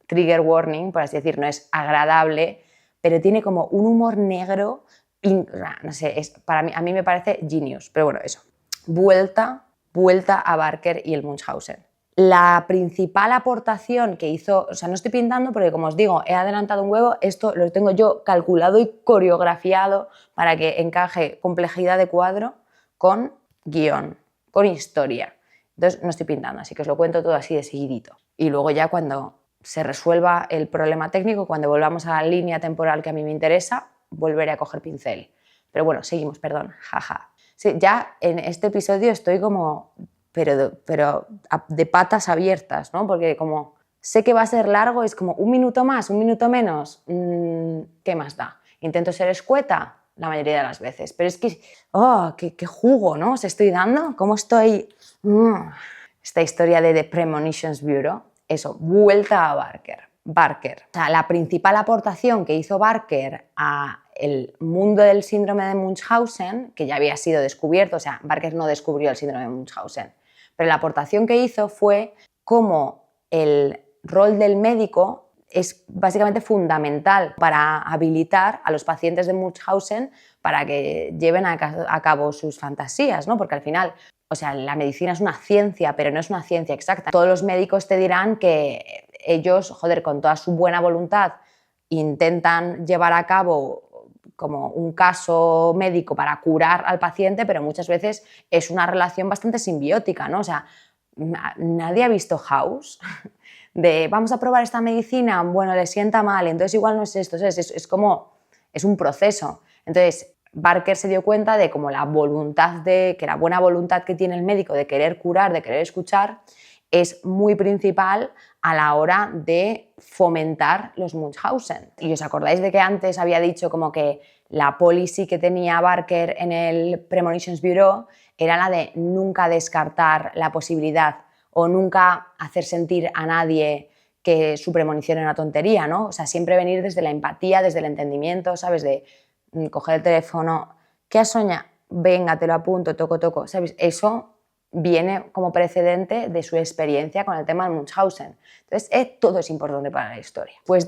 Speaker 1: trigger warning, por así decir, no es agradable, pero tiene como un humor negro, no sé, para mí, a mí me parece genius, pero bueno, eso. Vuelta a Barker y el Munchausen. La principal aportación que hizo, o sea, no estoy pintando porque, como os digo, he adelantado un huevo, esto lo tengo yo calculado y coreografiado para que encaje complejidad de cuadro con guión, con historia. Entonces no estoy pintando, así que os lo cuento todo así de seguidito. Y luego ya cuando se resuelva el problema técnico, cuando volvamos a la línea temporal que a mí me interesa, volveré a coger pincel. Pero bueno, seguimos, perdón, jaja. Sí, ya en este episodio estoy como... pero de patas abiertas, ¿no? Porque como sé que va a ser largo, es como un minuto más, un minuto menos, ¿qué más da? Intento ser escueta la mayoría de las veces, pero es que, oh, qué jugo, ¿no? ¿Os estoy dando? ¿Cómo estoy? Esta historia de The Premonitions Bureau, eso, vuelta a Barker. O sea, la principal aportación que hizo Barker a el mundo del síndrome de Munchausen, que ya había sido descubierto, o sea, Barker no descubrió el síndrome de Munchausen, pero la aportación que hizo fue cómo el rol del médico es básicamente fundamental para habilitar a los pacientes de Munchausen para que lleven a cabo sus fantasías, ¿no? Porque al final, o sea, la medicina es una ciencia, pero no es una ciencia exacta. Todos los médicos te dirán que ellos, joder, con toda su buena voluntad, intentan llevar a cabo como un caso médico para curar al paciente, pero muchas veces es una relación bastante simbiótica, ¿no? O sea, nadie ha visto House, de vamos a probar esta medicina, bueno, le sienta mal, entonces igual no es esto, es como, es un proceso. Entonces, Barker se dio cuenta de como la buena voluntad que tiene el médico de querer curar, de querer escuchar, es muy principal a la hora de fomentar los Munchausen. ¿Y os acordáis de que antes había dicho como que la policy que tenía Barker en el Premonitions Bureau era la de nunca descartar la posibilidad o nunca hacer sentir a nadie que su premonición era una tontería, ¿no? O sea, siempre venir desde la empatía, desde el entendimiento, ¿sabes? De coger el teléfono, ¿qué has soñado? Venga, te lo apunto, toco, ¿sabes? Eso viene como precedente de su experiencia con el tema de Munchausen. Entonces, todo es importante para la historia. Después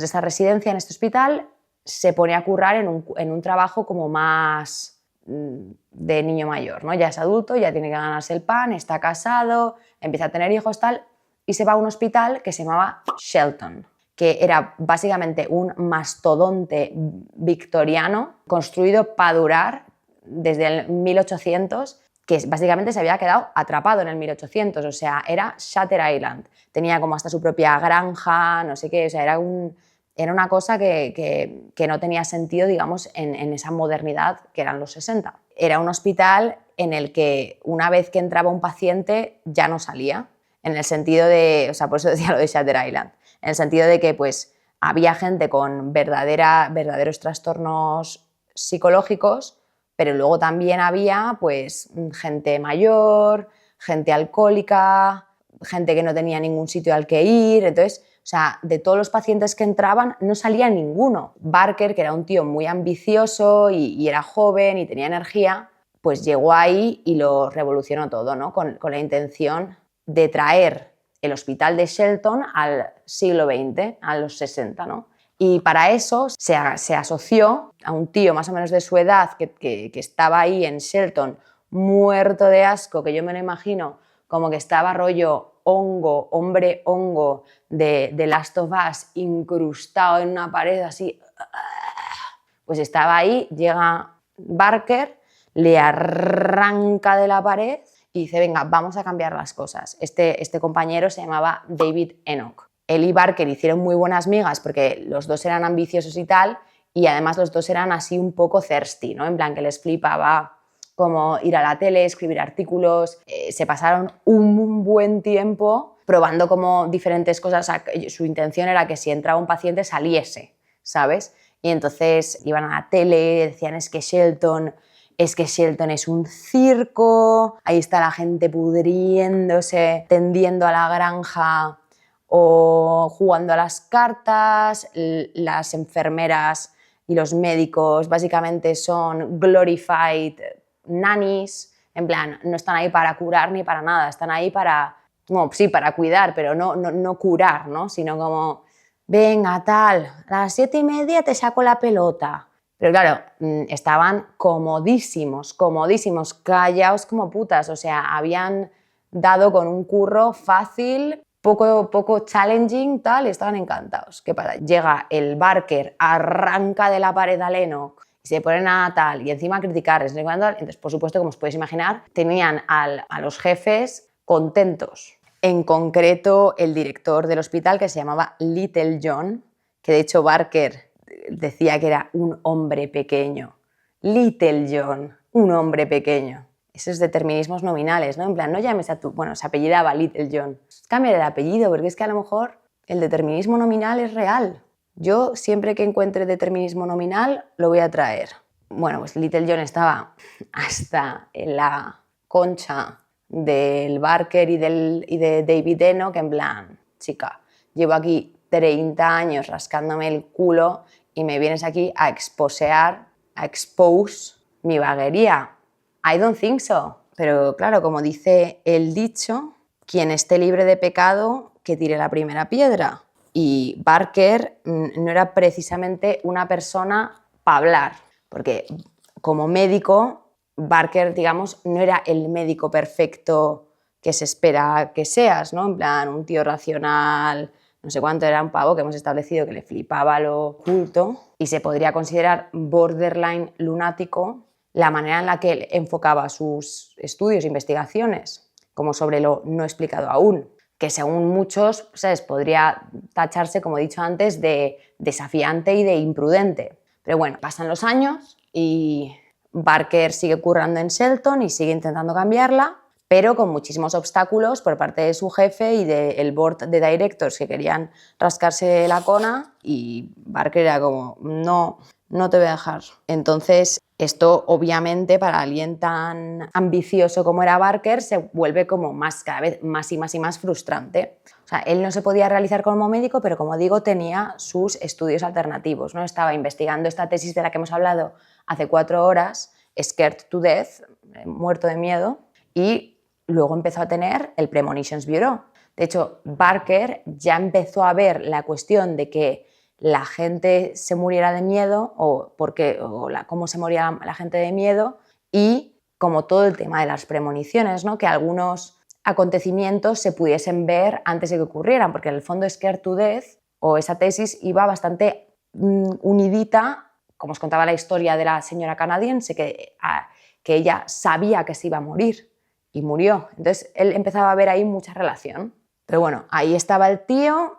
Speaker 1: de esta residencia en este hospital, se pone a currar en un trabajo como más de niño mayor, ¿no? Ya es adulto, ya tiene que ganarse el pan, está casado, empieza a tener hijos, tal, y se va a un hospital que se llamaba Shelton, que era básicamente un mastodonte victoriano construido para durar desde el 1800, que básicamente se había quedado atrapado en el 1800, o sea, era Shutter Island. Tenía como hasta su propia granja, no sé qué, o sea, era una cosa que no tenía sentido, digamos, en esa modernidad que eran los 60. Era un hospital en el que una vez que entraba un paciente ya no salía, en el sentido de, o sea, por eso decía lo de Shutter Island, en el sentido de que pues había gente con verdaderos trastornos psicológicos, pero luego también había pues gente mayor, gente alcohólica, gente que no tenía ningún sitio al que ir. Entonces, o sea, de todos los pacientes que entraban no salía ninguno. Barker, que era un tío muy ambicioso y era joven y tenía energía, pues llegó ahí y lo revolucionó todo, ¿no? Con la intención de traer el hospital de Shelton al siglo XX, a los 60, ¿no? Y para eso se asoció a un tío más o menos de su edad que estaba ahí en Shelton, muerto de asco, que yo me lo imagino como que estaba rollo hongo, hombre hongo de Last of Us, incrustado en una pared así. Pues estaba ahí, llega Barker, le arranca de la pared y dice, venga, vamos a cambiar las cosas. Este compañero se llamaba David Enoch. Él y Barker hicieron muy buenas migas porque los dos eran ambiciosos y tal, y además los dos eran así un poco thirsty, ¿no? En plan que les flipaba como ir a la tele, escribir artículos. Se pasaron un buen tiempo probando como diferentes cosas. O sea, su intención era que si entraba un paciente saliese, ¿sabes? Y entonces iban a la tele, decían es que Shelton es un circo, ahí está la gente pudriéndose, tendiendo a la granja o jugando a las cartas, las enfermeras y los médicos básicamente son glorified nannies, en plan, no están ahí para curar ni para nada, están ahí para, bueno, sí, para cuidar, pero no curar, ¿no? Sino como, venga, tal, a las 7:30 te saco la pelota. Pero claro, estaban comodísimos, callaos como putas, o sea, habían dado con un curro fácil, poco challenging, tal, y estaban encantados. ¿Qué pasa? Llega el Barker, arranca de la pared a Lennox, y se ponen a tal, y encima a criticar. Entonces, por supuesto, como os podéis imaginar, tenían a los jefes contentos. En concreto, el director del hospital, que se llamaba Little John, que de hecho Barker decía que era un hombre pequeño. Little John, un hombre pequeño. Esos determinismos nominales, ¿no? En plan, no llames a tu... Bueno, se apellidaba Little John. Cambia el apellido, porque es que a lo mejor el determinismo nominal es real. Yo, siempre que encuentre determinismo nominal, lo voy a traer. Bueno, pues Little John estaba hasta en la concha del Barker y de David Eno, que en plan, chica, llevo aquí 30 años rascándome el culo y me vienes aquí a expose mi vaguería. I don't think so. Pero claro, como dice el dicho, quien esté libre de pecado, que tire la primera piedra. Y Barker no era precisamente una persona para hablar, porque como médico, Barker, digamos, no era el médico perfecto que se espera que seas, ¿no? En plan, un tío racional, no sé cuánto, era un pavo que hemos establecido que le flipaba lo oculto y se podría considerar borderline lunático la manera en la que él enfocaba sus estudios e investigaciones, como sobre lo no explicado aún, que según muchos, ¿sabes?, podría tacharse, como he dicho antes, de desafiante y de imprudente. Pero bueno, pasan los años y Barker sigue currando en Shelton y sigue intentando cambiarla, pero con muchísimos obstáculos por parte de su jefe y del board de directors que querían rascarse la cona, y Barker era como, no te voy a dejar. Entonces, esto obviamente para alguien tan ambicioso como era Barker se vuelve como cada vez más y más frustrante. O sea, él no se podía realizar como médico, pero como digo, tenía sus estudios alternativos, ¿no? Estaba investigando esta tesis de la que hemos hablado hace 4 horas, Scared to Death, muerto de miedo, y luego empezó a tener el Premonitions Bureau. De hecho, Barker ya empezó a ver la cuestión de que la gente se muriera de miedo cómo se moría la gente de miedo, y como todo el tema de las premoniciones, ¿no? Que algunos acontecimientos se pudiesen ver antes de que ocurrieran, porque en el fondo Scared to Death o esa tesis iba bastante unidita, como os contaba la historia de la señora canadiense, que ella sabía que se iba a morir y murió. Entonces él empezaba a ver ahí mucha relación. Pero bueno, ahí estaba el tío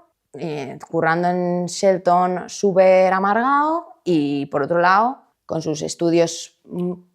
Speaker 1: currando en Shelton súper amargado y por otro lado con sus estudios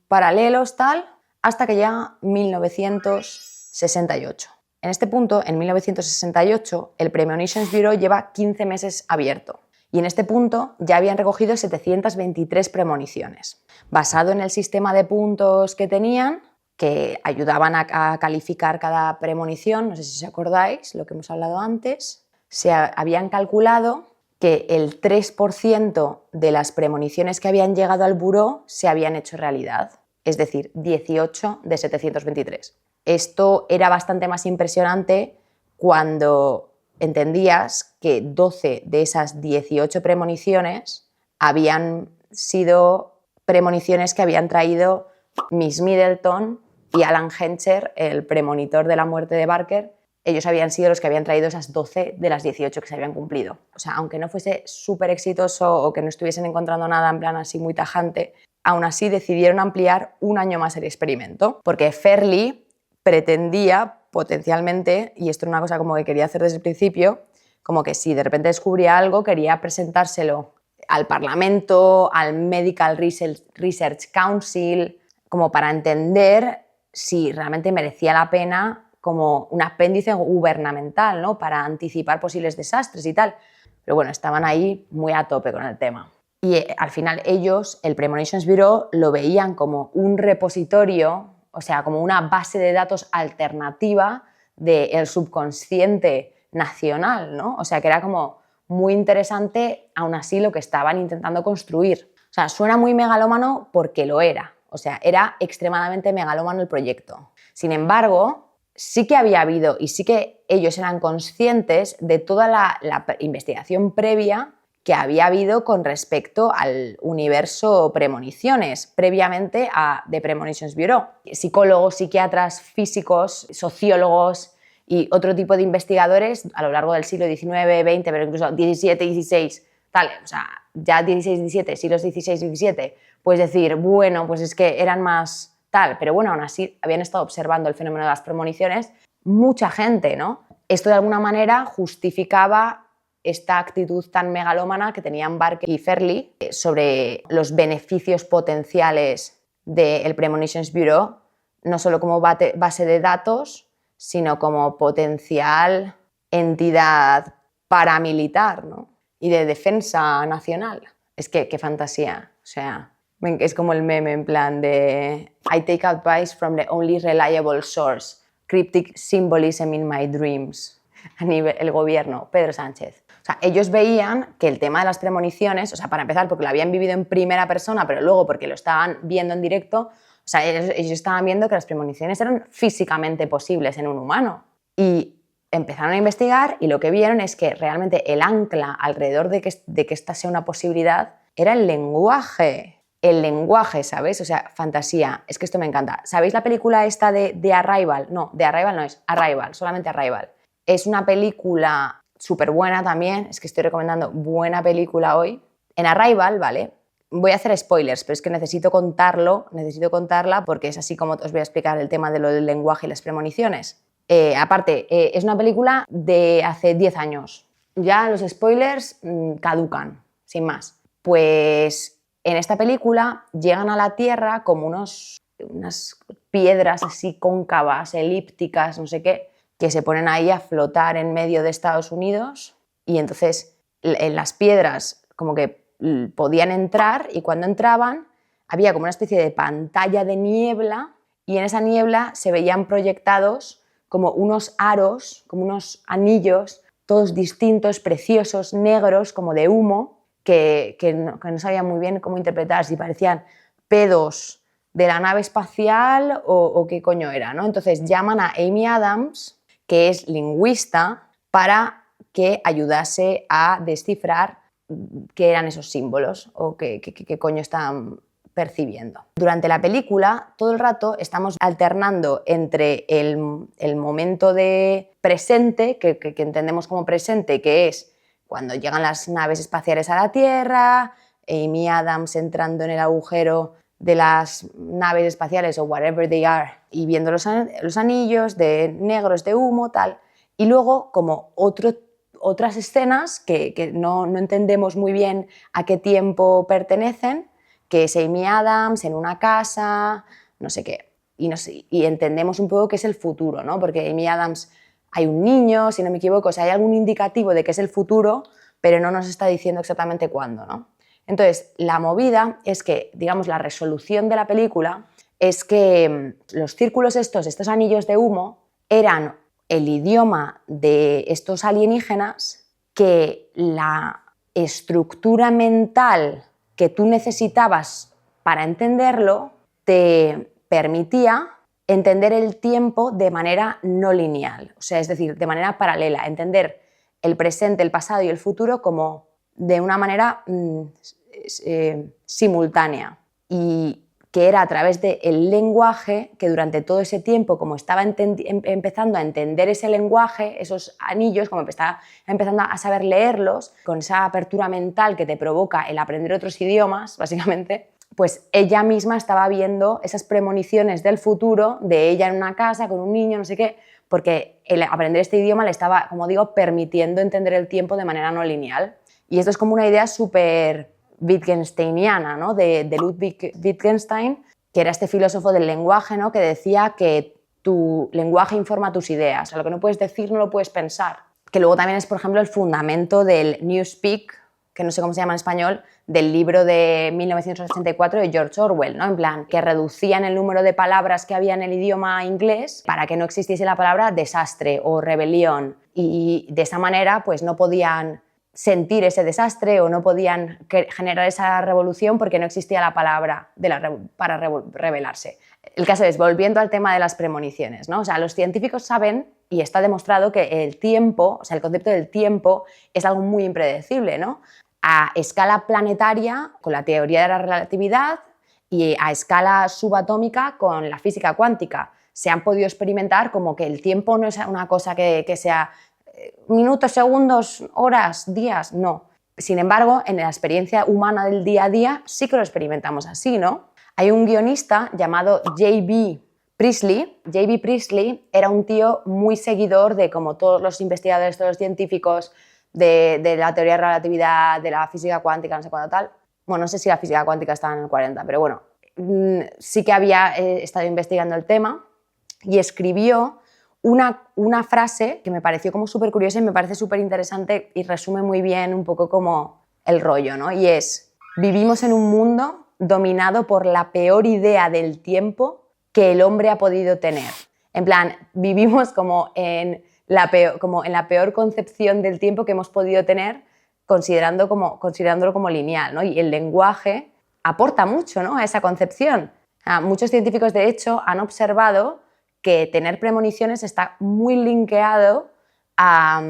Speaker 1: paralelos tal, hasta que llega 1968. En este punto, en 1968, el Premonitions Bureau lleva 15 meses abierto y en este punto ya habían recogido 723 premoniciones. Basado en el sistema de puntos que tenían, que ayudaban a calificar cada premonición, no sé si os acordáis, lo que hemos hablado antes, se habían calculado que el 3% de las premoniciones que habían llegado al buró se habían hecho realidad, es decir, 18 de 723. Esto era bastante más impresionante cuando entendías que 12 de esas 18 premoniciones habían sido premoniciones que habían traído Miss Middleton y Alan Hencher, el premonitor de la muerte de Barker. Ellos habían sido los que habían traído esas 12 de las 18 que se habían cumplido. O sea, aunque no fuese súper exitoso o que no estuviesen encontrando nada en plan así muy tajante, aún así decidieron ampliar un año más el experimento, porque Farley pretendía potencialmente, y esto era una cosa como que quería hacer desde el principio, como que si de repente descubría algo, quería presentárselo al Parlamento, al Medical Research Council, como para entender si realmente merecía la pena como un apéndice gubernamental, ¿no?, para anticipar posibles desastres y tal. Pero bueno, estaban ahí muy a tope con el tema. Y al final ellos, el Premonitions Bureau, lo veían como un repositorio, o sea, como una base de datos alternativa del subconsciente nacional, ¿no? O sea, que era como muy interesante, aún así, lo que estaban intentando construir. O sea, suena muy megalómano porque lo era. O sea, era extremadamente megalómano el proyecto. Sin embargo, sí que había habido y sí que ellos eran conscientes de toda la investigación previa que había habido con respecto al universo premoniciones, previamente a The Premonitions Bureau. Psicólogos, psiquiatras, físicos, sociólogos y otro tipo de investigadores a lo largo del siglo XIX, XX, pero incluso XVII, XVI, tal, o sea, ya XVI, XVII, siglos XVI, XVII, puedes decir, bueno, pues es que eran más tal, pero bueno, aún así habían estado observando el fenómeno de las premoniciones mucha gente, ¿no? Esto de alguna manera justificaba esta actitud tan megalómana que tenían Barker y Farley sobre los beneficios potenciales del Premonitions Bureau, no solo como base de datos, sino como potencial entidad paramilitar, ¿no? Y de defensa nacional. Es que qué fantasía, o sea, es como el meme en plan de I take advice from the only reliable source, cryptic symbolism in my dreams. A nivel, el gobierno, Pedro Sánchez. O sea, ellos veían que el tema de las premoniciones, o sea, para empezar, porque lo habían vivido en primera persona, pero luego porque lo estaban viendo en directo, o sea, ellos estaban viendo que las premoniciones eran físicamente posibles en un humano. Y empezaron a investigar y lo que vieron es que realmente el ancla alrededor de que esta sea una posibilidad era el lenguaje. El lenguaje, ¿sabes? O sea, fantasía. Es que esto me encanta. ¿Sabéis la película esta de Arrival? No, de Arrival no es. Arrival, solamente Arrival. Es una película súper buena también. Es que estoy recomendando buena película hoy. En Arrival, ¿vale? Voy a hacer spoilers, pero es que necesito contarla porque es así como os voy a explicar el tema de lo del lenguaje y las premoniciones. Aparte, es una película de hace 10 años. Ya los spoilers caducan, sin más. Pues en esta película llegan a la Tierra como unas piedras así cóncavas, elípticas, no sé qué, que se ponen ahí a flotar en medio de Estados Unidos y entonces en las piedras como que podían entrar y cuando entraban había como una especie de pantalla de niebla y en esa niebla se veían proyectados como unos aros, como unos anillos, todos distintos, preciosos, negros, como de humo, que no sabía muy bien cómo interpretar, si parecían pedos de la nave espacial o qué coño era, ¿no? Entonces llaman a Amy Adams, que es lingüista, para que ayudase a descifrar qué eran esos símbolos o qué coño estaban percibiendo. Durante la película, todo el rato estamos alternando entre el momento de presente, que entendemos como presente, que es cuando llegan las naves espaciales a la Tierra, Amy Adams entrando en el agujero de las naves espaciales o whatever they are y viendo los anillos de negros de humo, tal. Y luego como otras escenas que no entendemos muy bien a qué tiempo pertenecen, que es Amy Adams en una casa, no sé qué. Y entendemos un poco que es el futuro, ¿no? Porque Amy Adams hay un niño, si no me equivoco, o sea, hay algún indicativo de que es el futuro, pero no nos está diciendo exactamente cuándo, ¿no? Entonces, la movida es que, digamos, la resolución de la película es que los círculos estos anillos de humo, eran el idioma de estos alienígenas que la estructura mental que tú necesitabas para entenderlo te permitía entender el tiempo de manera no lineal, o sea, es decir, de manera paralela, entender el presente, el pasado y el futuro como de una manera simultánea y que era a través del lenguaje que durante todo ese tiempo, como estaba empezando a entender ese lenguaje, esos anillos, como estaba empezando a saber leerlos, con esa apertura mental que te provoca el aprender otros idiomas, básicamente, pues ella misma estaba viendo esas premoniciones del futuro de ella en una casa con un niño, no sé qué, porque el aprender este idioma le estaba, como digo, permitiendo entender el tiempo de manera no lineal. Y esto es como una idea súper wittgensteiniana, ¿no? de Ludwig Wittgenstein, que era este filósofo del lenguaje, ¿no? Que decía que tu lenguaje informa tus ideas, o sea, lo que no puedes decir no lo puedes pensar. Que luego también es, por ejemplo, el fundamento del Newspeak, que no sé cómo se llama en español, del libro de 1984 de George Orwell, ¿no? En plan, que reducían el número de palabras que había en el idioma inglés para que no existiese la palabra desastre o rebelión. Y de esa manera, pues no podían sentir ese desastre o no podían generar esa revolución porque no existía la palabra para rebelarse. El caso es, volviendo al tema de las premoniciones, ¿no? O sea, los científicos saben y está demostrado que el tiempo, o sea, el concepto del tiempo es algo muy impredecible, ¿no? a escala planetaria con la teoría de la relatividad y a escala subatómica con la física cuántica. Se han podido experimentar como que el tiempo no es una cosa que sea minutos, segundos, horas, días, no. Sin embargo, en la experiencia humana del día a día sí que lo experimentamos así, ¿no? Hay un guionista llamado J.B. Priestley. J.B. Priestley era un tío muy seguidor de como todos los investigadores, todos los científicos de la teoría de la relatividad, de la física cuántica, no sé cuándo tal. Bueno, no sé si la física cuántica estaba en el 40, pero bueno, sí que había estado investigando el tema y escribió una frase que me pareció como súper curiosa y me parece súper interesante y resume muy bien un poco como el rollo, ¿no? Y es: vivimos en un mundo dominado por la peor idea del tiempo que el hombre ha podido tener. En plan, vivimos como en la peor concepción del tiempo que hemos podido tener, considerándolo como lineal, ¿no? Y el lenguaje aporta mucho, ¿no?, a esa concepción. Muchos científicos, de hecho, han observado que tener premoniciones está muy linkeado a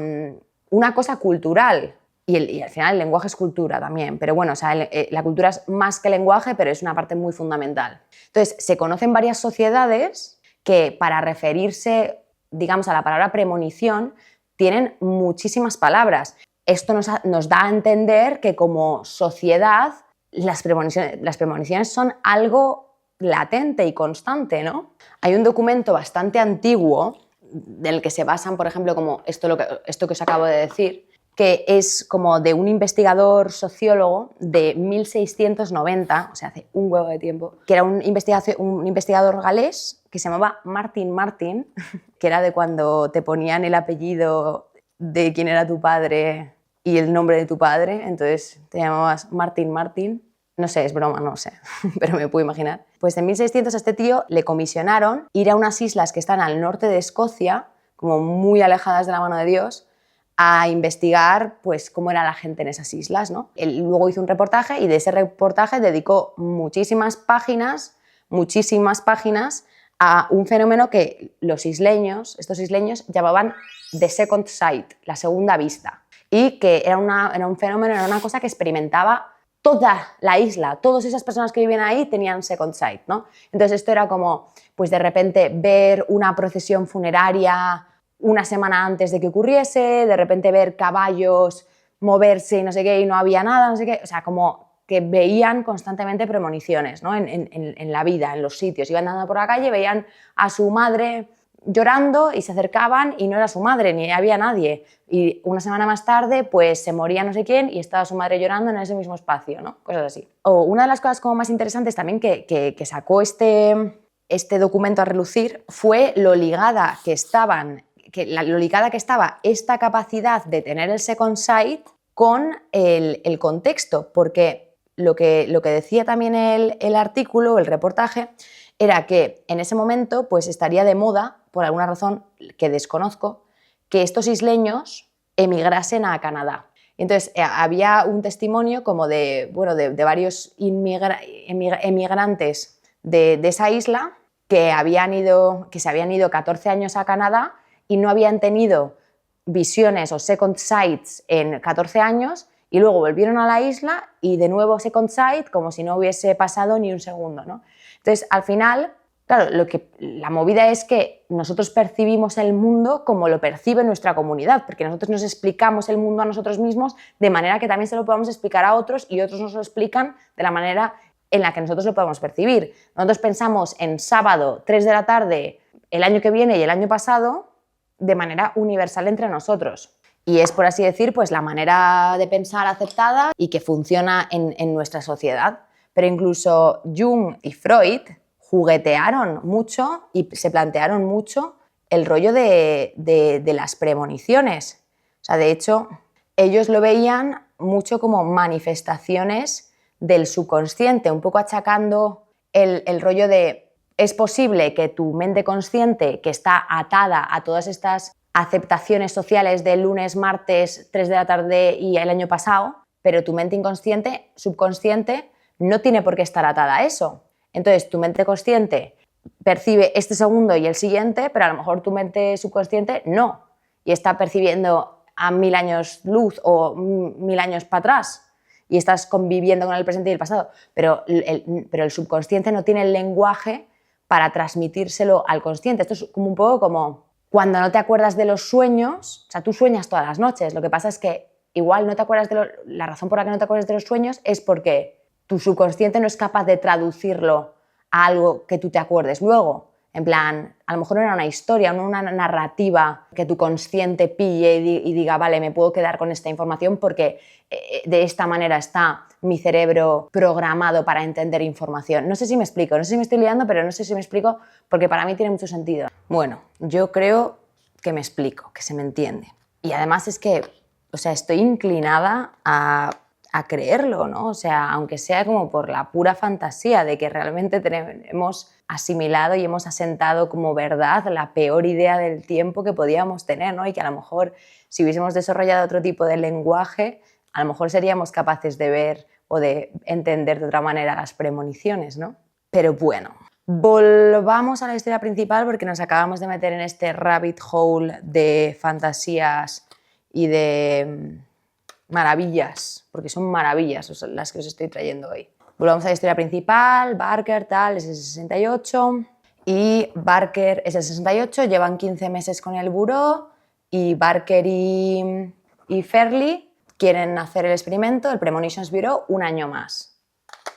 Speaker 1: una cosa cultural. Y al final el lenguaje es cultura también, pero bueno, o sea, la cultura es más que lenguaje, pero es una parte muy fundamental. Entonces, se conocen varias sociedades que para referirse, digamos, a la palabra premonición, tienen muchísimas palabras. Esto nos da a entender que como sociedad las premoniciones son algo latente y constante, ¿no? Hay un documento bastante antiguo del que se basan, por ejemplo, como esto que os acabo de decir, que es como de un investigador sociólogo de 1690, o sea, hace un huevo de tiempo, que era un investigador galés que se llamaba Martin Martin, que era de cuando te ponían el apellido de quién era tu padre y el nombre de tu padre, entonces te llamabas Martin Martin. No sé, es broma, no sé, pero me puedo imaginar. Pues en 1600 a este tío le comisionaron ir a unas islas que están al norte de Escocia, como muy alejadas de la mano de Dios, a investigar pues, cómo era la gente en esas islas, ¿no? Él luego hizo un reportaje y de ese reportaje dedicó muchísimas páginas a un fenómeno que estos isleños llamaban the second sight, la segunda vista, y que era un fenómeno, era una cosa que experimentaba toda la isla, todas esas personas que vivían ahí tenían second sight, ¿no? Entonces esto era como, pues de repente ver una procesión funeraria una semana antes de que ocurriese, de repente ver caballos moverse y no sé qué y no había nada, no sé qué, o sea, como que veían constantemente premoniciones, ¿no? en la vida, en los sitios. Iban andando por la calle, veían a su madre llorando y se acercaban y no era su madre, ni había nadie. Y una semana más tarde, pues se moría no sé quién y estaba su madre llorando en ese mismo espacio, ¿no? Cosas así. O una de las cosas como más interesantes también que sacó este documento a relucir fue lo ligada que estaba esta capacidad de tener el second sight con el contexto, porque lo que decía también el artículo, el reportaje, era que en ese momento pues estaría de moda, por alguna razón que desconozco, que estos isleños emigrasen a Canadá. Entonces había un testimonio como de varios emigrantes de esa isla que se habían ido 14 años a Canadá y no habían tenido visiones o second sights en 14 años y luego volvieron a la isla y de nuevo second sight como si no hubiese pasado ni un segundo, ¿no? Entonces, al final, claro, la movida es que nosotros percibimos el mundo como lo percibe nuestra comunidad, porque nosotros nos explicamos el mundo a nosotros mismos de manera que también se lo podamos explicar a otros y otros nos lo explican de la manera en la que nosotros lo podemos percibir. Nosotros pensamos en sábado, 3 de la tarde, el año que viene y el año pasado, de manera universal entre nosotros. Y es, por así decir, pues la manera de pensar aceptada y que funciona en nuestra sociedad. Pero incluso Jung y Freud juguetearon mucho y se plantearon mucho el rollo de las premoniciones. O sea, de hecho, ellos lo veían mucho como manifestaciones del subconsciente, un poco achacando el rollo de es posible que tu mente consciente, que está atada a todas estas aceptaciones sociales de lunes, martes, 3 de la tarde y el año pasado, pero tu mente inconsciente, subconsciente, no tiene por qué estar atada a eso. Entonces, tu mente consciente percibe este segundo y el siguiente, pero a lo mejor tu mente subconsciente no, y está percibiendo a 1000 años luz o 1000 años para atrás. y estás conviviendo con el presente y el pasado, pero el subconsciente no tiene el lenguaje para transmitírselo al consciente. Esto es como un poco como cuando no te acuerdas de los sueños, o sea, tú sueñas todas las noches, lo que pasa es que igual no te acuerdas la razón por la que no te acuerdas de los sueños es porque tu subconsciente no es capaz de traducirlo a algo que tú te acuerdes luego. En plan, a lo mejor no era una historia, no una narrativa que tu consciente pille y diga, vale, me puedo quedar con esta información porque de esta manera está mi cerebro programado para entender información. No sé si me explico, no sé si me estoy liando, pero no sé si me explico porque para mí tiene mucho sentido. Bueno, yo creo que me explico, que se me entiende. Y además es que, o sea, estoy inclinada a creerlo, ¿no? O sea, aunque sea como por la pura fantasía de que realmente hemos asimilado y hemos asentado como verdad la peor idea del tiempo que podíamos tener, ¿no? Y que a lo mejor si hubiésemos desarrollado otro tipo de lenguaje, a lo mejor seríamos capaces de ver o de entender de otra manera las premoniciones, ¿no? Pero bueno, volvamos a la historia principal porque nos acabamos de meter en este rabbit hole de fantasías y de maravillas, porque son maravillas las que os estoy trayendo hoy. Volvamos a la historia principal, Barker, tal, es el 68 y Barker es el 68, llevan 15 meses con el buró y Barker y Fairley quieren hacer el experimento, el Premonitions Bureau, un año más.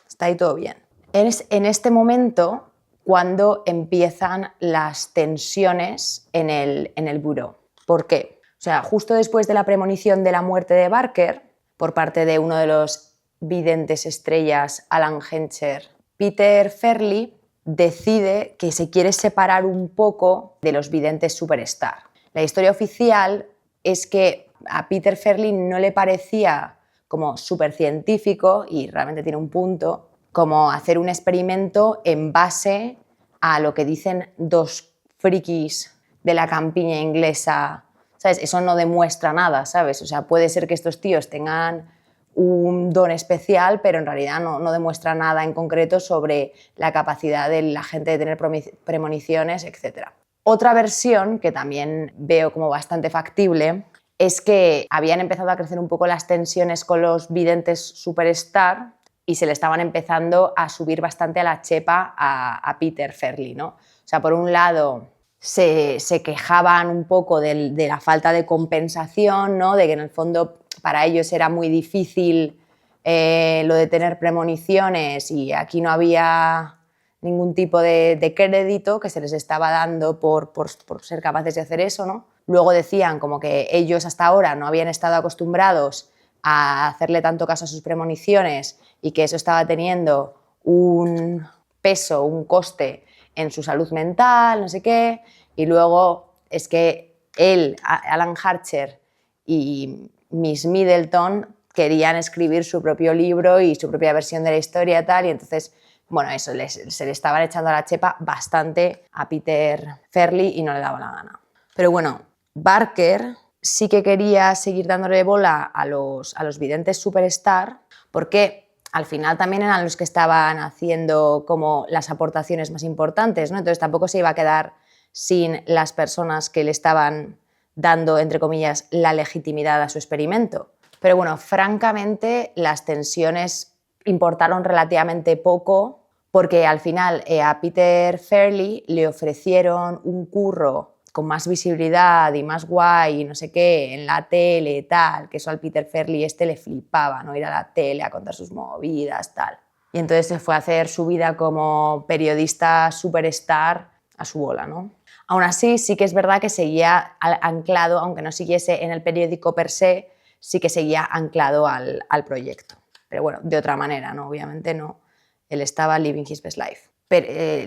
Speaker 1: Está ahí todo bien. Es en este momento cuando empiezan las tensiones en el buró. ¿Por qué? O sea, justo después de la premonición de la muerte de Barker, por parte de uno de los videntes estrellas, Alan Hencher, Peter Farrelly decide que se quiere separar un poco de los videntes superstar. La historia oficial es que a Peter Farrelly no le parecía como supercientífico, y realmente tiene un punto, como hacer un experimento en base a lo que dicen dos frikis de la campiña inglesa, ¿sabes? Eso no demuestra nada, ¿sabes? O sea, puede ser que estos tíos tengan un don especial, pero en realidad no demuestra nada en concreto sobre la capacidad de la gente de tener premoniciones, etc. Otra versión, que también veo como bastante factible, es que habían empezado a crecer un poco las tensiones con los videntes superstar y se le estaban empezando a subir bastante a la chepa a Peter Farrelly, ¿no? O sea, por un lado se quejaban un poco de la falta de compensación, ¿no? De que en el fondo para ellos era muy difícil lo de tener premoniciones y aquí no había ningún tipo de crédito que se les estaba dando por ser capaces de hacer eso, ¿no? Luego decían como que ellos hasta ahora no habían estado acostumbrados a hacerle tanto caso a sus premoniciones y que eso estaba teniendo un peso, un coste en su salud mental, no sé qué, y luego es que él, Alan Hatcher y Miss Middleton querían escribir su propio libro y su propia versión de la historia tal, y entonces, bueno, eso, se le estaban echando a la chepa bastante a Peter Farrelly y no le daba la gana. Pero bueno, Barker sí que quería seguir dándole bola a los videntes superstar porque al final también eran los que estaban haciendo como las aportaciones más importantes, ¿no? Entonces tampoco se iba a quedar sin las personas que le estaban dando, entre comillas, la legitimidad a su experimento. Pero bueno, francamente las tensiones importaron relativamente poco porque al final a Peter Farrelly le ofrecieron un curro con más visibilidad y más guay y no sé qué, en la tele y tal, que eso al Peter Farrelly le flipaba, ¿no? Ir a la tele a contar sus movidas, tal. Y entonces se fue a hacer su vida como periodista superstar a su bola, ¿no? Aún así, sí que es verdad que seguía anclado, aunque no siguiese en el periódico per se, sí que seguía anclado al proyecto. Pero bueno, de otra manera, ¿no? Obviamente no. Él estaba living his best life. Pero,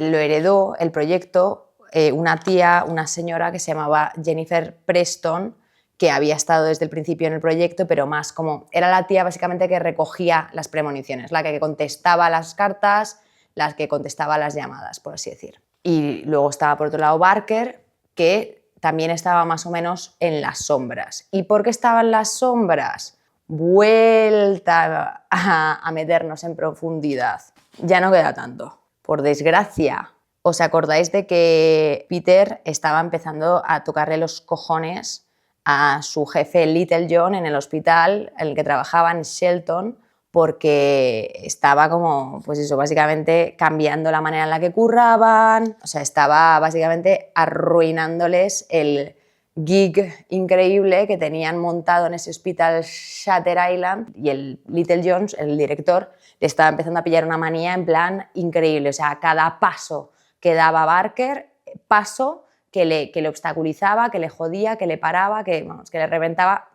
Speaker 1: lo heredó el proyecto una señora que se llamaba Jennifer Preston, que había estado desde el principio en el proyecto, pero más como era la tía básicamente que recogía las premoniciones, la que contestaba las cartas, la que contestaba las llamadas, por así decir. Y luego estaba por otro lado Barker, que también estaba más o menos en las sombras. ¿Y por qué estaba en las sombras? Vuelta a meternos en profundidad. Ya no queda tanto. Por desgracia, ¿os acordáis de que Peter estaba empezando a tocarle los cojones a su jefe Little John en el hospital en el que trabajaba en Shelton porque estaba como, pues eso, básicamente cambiando la manera en la que curraban, o sea, estaba básicamente arruinándoles el gig increíble que tenían montado en ese hospital Shutter Island, y el Little Jones, el director, le estaba empezando a pillar una manía en plan increíble, o sea, cada paso que daba Barker, paso que le obstaculizaba, que le jodía, que le paraba, que, vamos, que le reventaba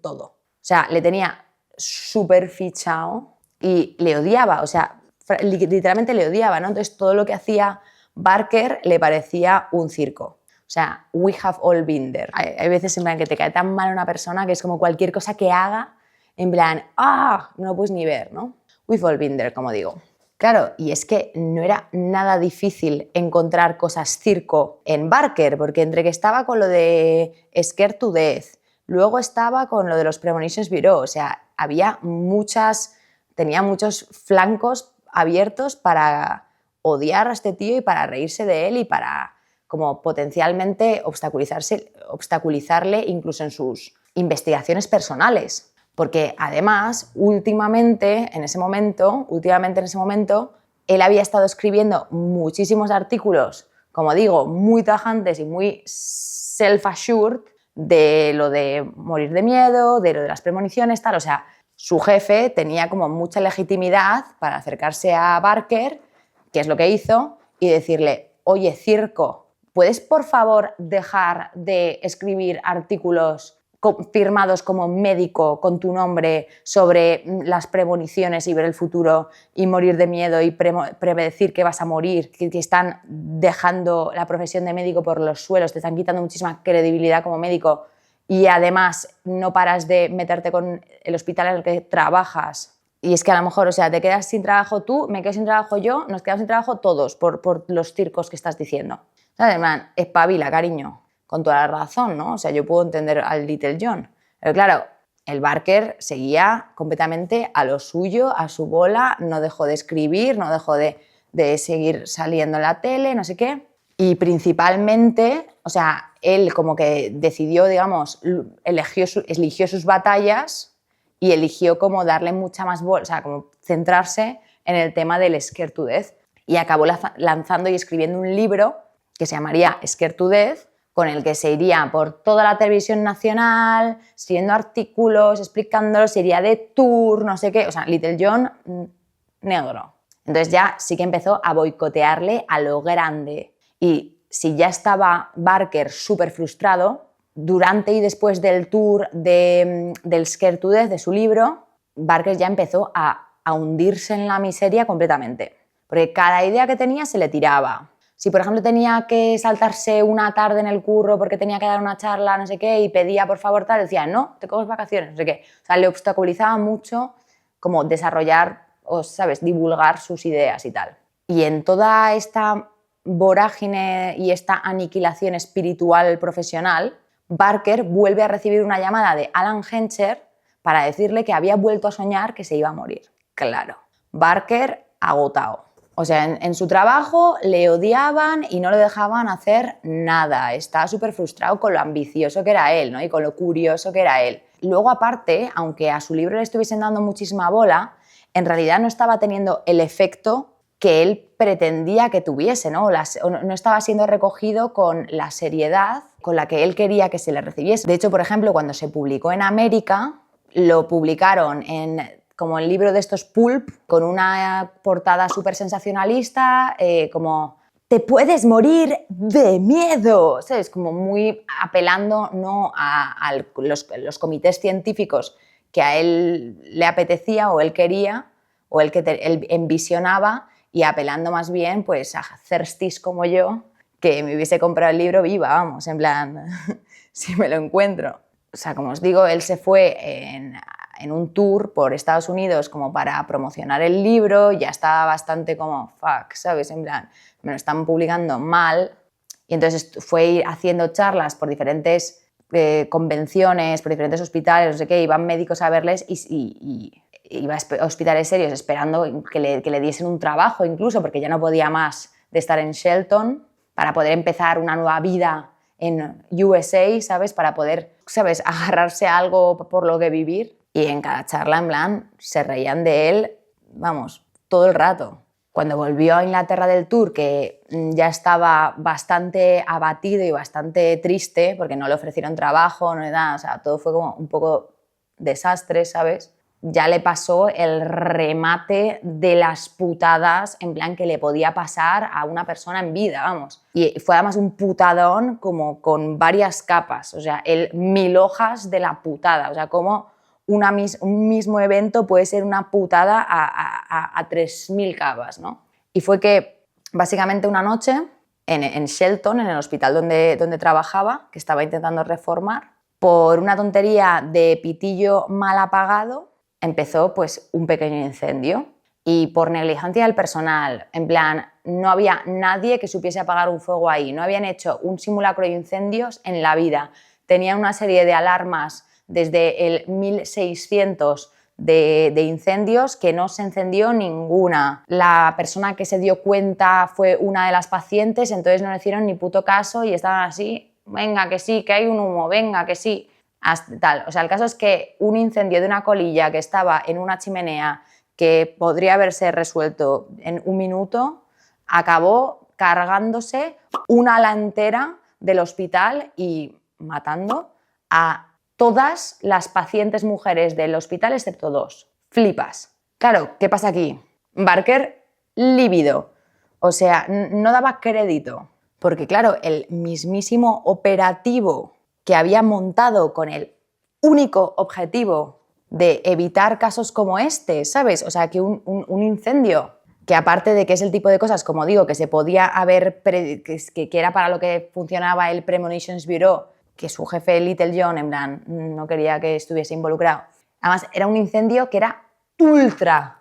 Speaker 1: todo. O sea, le tenía súper fichado y le odiaba, o sea, literalmente le odiaba, ¿no? Entonces todo lo que hacía Barker le parecía un circo. O sea, we have all been there. Hay veces en plan que te cae tan mal una persona que es como cualquier cosa que haga, en plan, no lo puedes ni ver, ¿no? We've all been there, como digo. Claro, y es que no era nada difícil encontrar cosas circo en Barker, porque entre que estaba con lo de Scared to Death, luego estaba con lo de los Premonitions Bureau, o sea, tenía muchos flancos abiertos para odiar a este tío y para reírse de él y para como potencialmente obstaculizarle incluso en sus investigaciones personales. Porque además, últimamente en ese momento, él había estado escribiendo muchísimos artículos, como digo, muy tajantes y muy self-assured de lo de morir de miedo, de lo de las premoniciones, tal. O sea, su jefe tenía como mucha legitimidad para acercarse a Barker, que es lo que hizo, y decirle, oye, circo, ¿puedes por favor dejar de escribir artículos firmados como médico con tu nombre sobre las premoniciones y ver el futuro y morir de miedo y predecir que vas a morir, que están dejando la profesión de médico por los suelos, te están quitando muchísima credibilidad como médico y además no paras de meterte con el hospital en el que trabajas? Y es que a lo mejor, o sea, te quedas sin trabajo tú, me quedo sin trabajo yo, nos quedamos sin trabajo todos por los circos que estás diciendo. ¿Sabes, man? Espabila, cariño. Con toda la razón, ¿no? O sea, yo puedo entender al Little John. Pero claro, el Barker seguía completamente a lo suyo, a su bola, no dejó de escribir, no dejó de seguir saliendo en la tele, no sé qué. Y principalmente, o sea, él como que decidió, digamos, eligió sus batallas y eligió como darle mucha más bola, o sea, como centrarse en el tema del Scared to Death. Y acabó lanzando y escribiendo un libro que se llamaría Scared to Death, con el que se iría por toda la televisión nacional, escribiendo artículos, explicándolo, se iría de tour, no sé qué, o sea, Little John negro. Entonces ya sí que empezó a boicotearle a lo grande. Y si ya estaba Barker súper frustrado, durante y después del tour del Scared to Death, de su libro, Barker ya empezó a hundirse en la miseria completamente. Porque cada idea que tenía se le tiraba. Si, por ejemplo, tenía que saltarse una tarde en el curro porque tenía que dar una charla, no sé qué, y pedía por favor tal, decía, no, te coges vacaciones, no sé qué. O sea, le obstaculizaba mucho como desarrollar o, ¿sabes?, divulgar sus ideas y tal. Y en toda esta vorágine y esta aniquilación espiritual profesional, Barker vuelve a recibir una llamada de Alan Hencher para decirle que había vuelto a soñar que se iba a morir. Claro, Barker agotado. O sea, en su trabajo le odiaban y no le dejaban hacer nada. Estaba súper frustrado con lo ambicioso que era él, ¿no? Y con lo curioso que era él. Luego, aparte, aunque a su libro le estuviesen dando muchísima bola, en realidad no estaba teniendo el efecto que él pretendía que tuviese, ¿no? No estaba siendo recogido con la seriedad con la que él quería que se le recibiese. De hecho, por ejemplo, cuando se publicó en América, lo publicaron como el libro de estos pulp, con una portada súper sensacionalista, como «te puedes morir de miedo», ¿sabes? Como muy apelando no a los comités científicos que a él le apetecía o él quería o él envisionaba, y apelando más bien pues, a thirsties como yo, que me hubiese comprado el libro viva, vamos, en plan, si me lo encuentro. O sea, como os digo, él se fue en un tour por Estados Unidos como para promocionar el libro, ya estaba bastante como, fuck, ¿sabes? En plan, me lo están publicando mal. Y entonces fue haciendo charlas por diferentes convenciones, por diferentes hospitales, no sé qué, iban médicos a verles y iba a hospitales serios esperando que le diesen un trabajo incluso, porque ya no podía más de estar en Shelton, para poder empezar una nueva vida en USA, ¿sabes? Para poder, ¿sabes?, agarrarse a algo por lo que vivir. Y en cada charla, en plan, se reían de él, vamos, todo el rato. Cuando volvió a Inglaterra del tour, que ya estaba bastante abatido y bastante triste, porque no le ofrecieron trabajo, no le nada, o sea, todo fue como un poco desastre, ¿sabes? Ya le pasó el remate de las putadas, en plan, que le podía pasar a una persona en vida, vamos. Y fue además un putadón como con varias capas, o sea, el 1000 hojas de la putada, o sea, como un mismo evento puede ser una putada a 3000 capas, ¿no? Y fue que básicamente una noche en Shelton, en el hospital donde trabajaba, que estaba intentando reformar, por una tontería de pitillo mal apagado, empezó pues un pequeño incendio. Y por negligencia del personal, en plan, no había nadie que supiese apagar un fuego ahí, no habían hecho un simulacro de incendios en la vida, tenían una serie de alarmas desde el 1600 de incendios que no se encendió ninguna. La persona que se dio cuenta fue una de las pacientes, entonces no le hicieron ni puto caso y estaban así, venga que sí, que hay un humo, venga que sí, hasta tal. O sea, el caso es que un incendio de una colilla que estaba en una chimenea que podría haberse resuelto en un minuto, acabó cargándose una ala entera del hospital y matando a todas las pacientes mujeres del hospital excepto 2. Flipas. Claro, ¿qué pasa aquí? Barker, lívido. O sea, no daba crédito. Porque claro, el mismísimo operativo que había montado con el único objetivo de evitar casos como este, ¿sabes? O sea, que un incendio, que aparte de que es el tipo de cosas, como digo, que se podía haber, que era para lo que funcionaba el Premonitions Bureau, que su jefe Little John, en plan, no quería que estuviese involucrado. Además, era un incendio que era ultra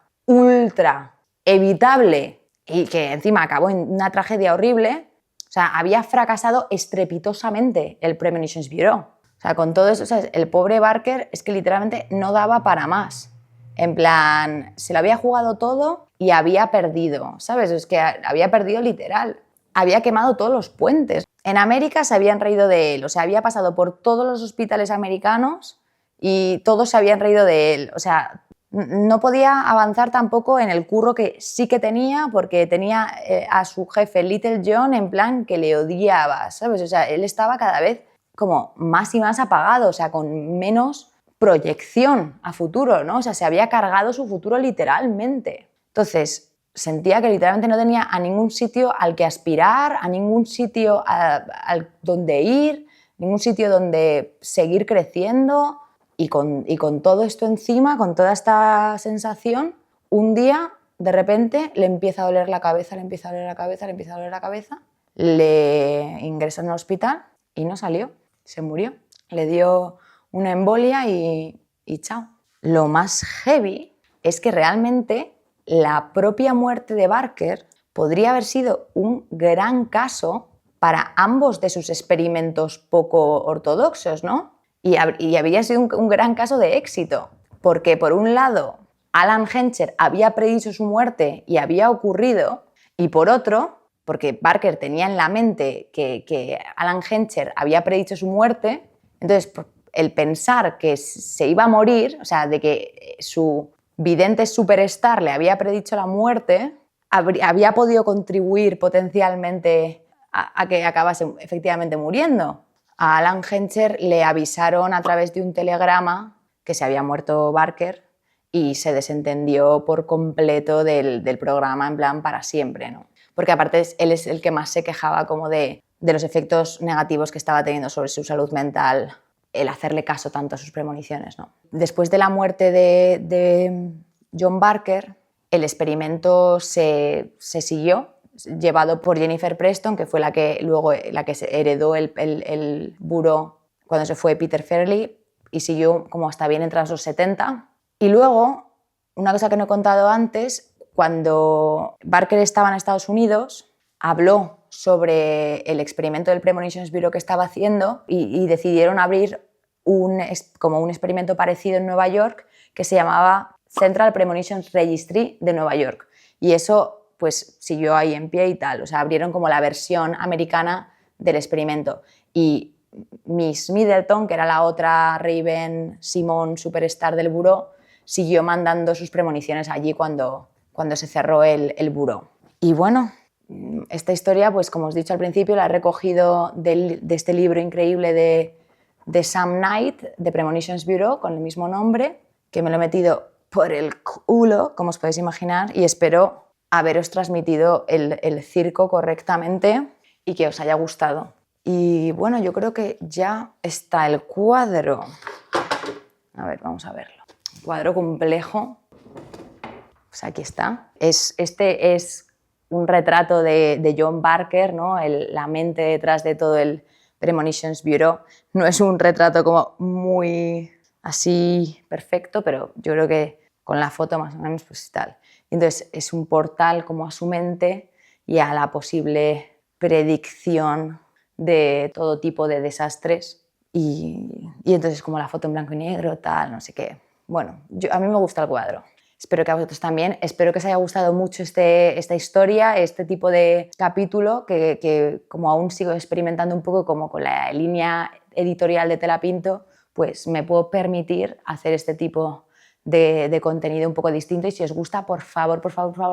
Speaker 1: evitable y que encima acabó en una tragedia horrible. O sea, había fracasado estrepitosamente el Premonitions Bureau. O sea, con todo eso, ¿sabes? El pobre Barker es que literalmente no daba para más. En plan, se lo había jugado todo y había perdido, ¿sabes? Es que había perdido literal. Había quemado todos los puentes. En América se habían reído de él, o sea, había pasado por todos los hospitales americanos y todos se habían reído de él. O sea, no podía avanzar tampoco en el curro que sí que tenía, porque tenía a su jefe Little John en plan que le odiaba, ¿sabes? O sea, él estaba cada vez como más y más apagado, o sea, con menos proyección a futuro, ¿no? O sea, se había cargado su futuro literalmente. Entonces, sentía que literalmente no tenía a ningún sitio al que aspirar, a ningún sitio donde ir, ningún sitio donde seguir creciendo. Y con todo esto encima, con toda esta sensación, un día, de repente, le empieza a doler la cabeza, le empieza a doler la cabeza, le empieza a doler la cabeza, le ingresan al hospital y no salió, se murió. Le dio una embolia y chao. Lo más heavy es que realmente la propia muerte de Barker podría haber sido un gran caso para ambos de sus experimentos poco ortodoxos, ¿no? Y habría sido un gran caso de éxito, porque por un lado Alan Hencher había predicho su muerte y había ocurrido, y por otro, porque Barker tenía en la mente que Alan Hencher había predicho su muerte, entonces el pensar que se iba a morir, o sea, de que su vidente superstar le había predicho la muerte, había podido contribuir potencialmente a que acabase efectivamente muriendo. A Alan Hencher le avisaron a través de un telegrama que se había muerto Barker y se desentendió por completo del programa, en plan para siempre, ¿no? Porque aparte él es el que más se quejaba como de los efectos negativos que estaba teniendo sobre su salud mental el hacerle caso tanto a sus premoniciones, ¿no? Después de la muerte de John Barker, el experimento se siguió, llevado por Jennifer Preston, que fue la que heredó el buró cuando se fue Peter Farrelly, y siguió como hasta bien entrados los 70. Y luego, una cosa que no he contado antes, cuando Barker estaba en Estados Unidos, habló sobre el experimento del Premonitions Bureau que estaba haciendo y decidieron abrir como un experimento parecido en Nueva York que se llamaba Central Premonitions Registry de Nueva York. Y eso pues siguió ahí en pie y tal. O sea, abrieron como la versión americana del experimento. Y Miss Middleton, que era la otra Raven Simone superstar del buró, siguió mandando sus premoniciones allí cuando se cerró el buró. Y bueno, esta historia, pues como os he dicho al principio, la he recogido de este libro increíble de Sam Knight, de Premonitions Bureau, con el mismo nombre, que me lo he metido por el culo, como os podéis imaginar, y espero haberos transmitido el circo correctamente y que os haya gustado. Y bueno, yo creo que ya está el cuadro. A ver, vamos a verlo. Un cuadro complejo. Pues aquí está. Este es un retrato de John Barker, ¿no? La mente detrás de todo el Premonitions Bureau. No es un retrato como muy así perfecto, pero yo creo que con la foto más o menos pues tal. Entonces es un portal como a su mente y a la posible predicción de todo tipo de desastres. Y entonces como la foto en blanco y negro, tal, no sé qué. Bueno, a mí me gusta el cuadro. Espero que a vosotros también. Espero que os haya gustado mucho esta historia, este tipo de capítulo que como aún sigo experimentando un poco como con la línea editorial de Tela Pinto, pues me puedo permitir hacer este tipo de contenido un poco distinto. Y si os gusta, por favor,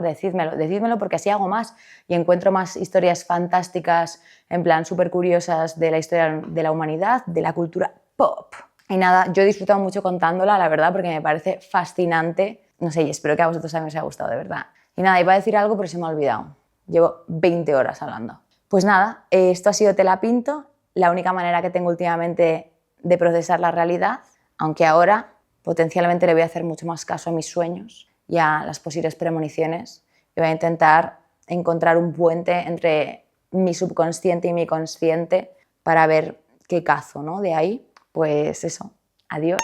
Speaker 1: decídmelo. Decídmelo porque así hago más y encuentro más historias fantásticas, en plan súper curiosas de la historia de la humanidad, de la cultura pop. Y nada, yo he disfrutado mucho contándola, la verdad, porque me parece fascinante. No sé, y espero que a vosotros también os haya gustado, de verdad. Y nada, iba a decir algo, pero se me ha olvidado. Llevo 20 horas hablando. Pues nada, esto ha sido Tela Pinto, la única manera que tengo últimamente de procesar la realidad, aunque ahora potencialmente le voy a hacer mucho más caso a mis sueños y a las posibles premoniciones. Y voy a intentar encontrar un puente entre mi subconsciente y mi consciente para ver qué cazo, ¿no? De ahí, pues eso, adiós.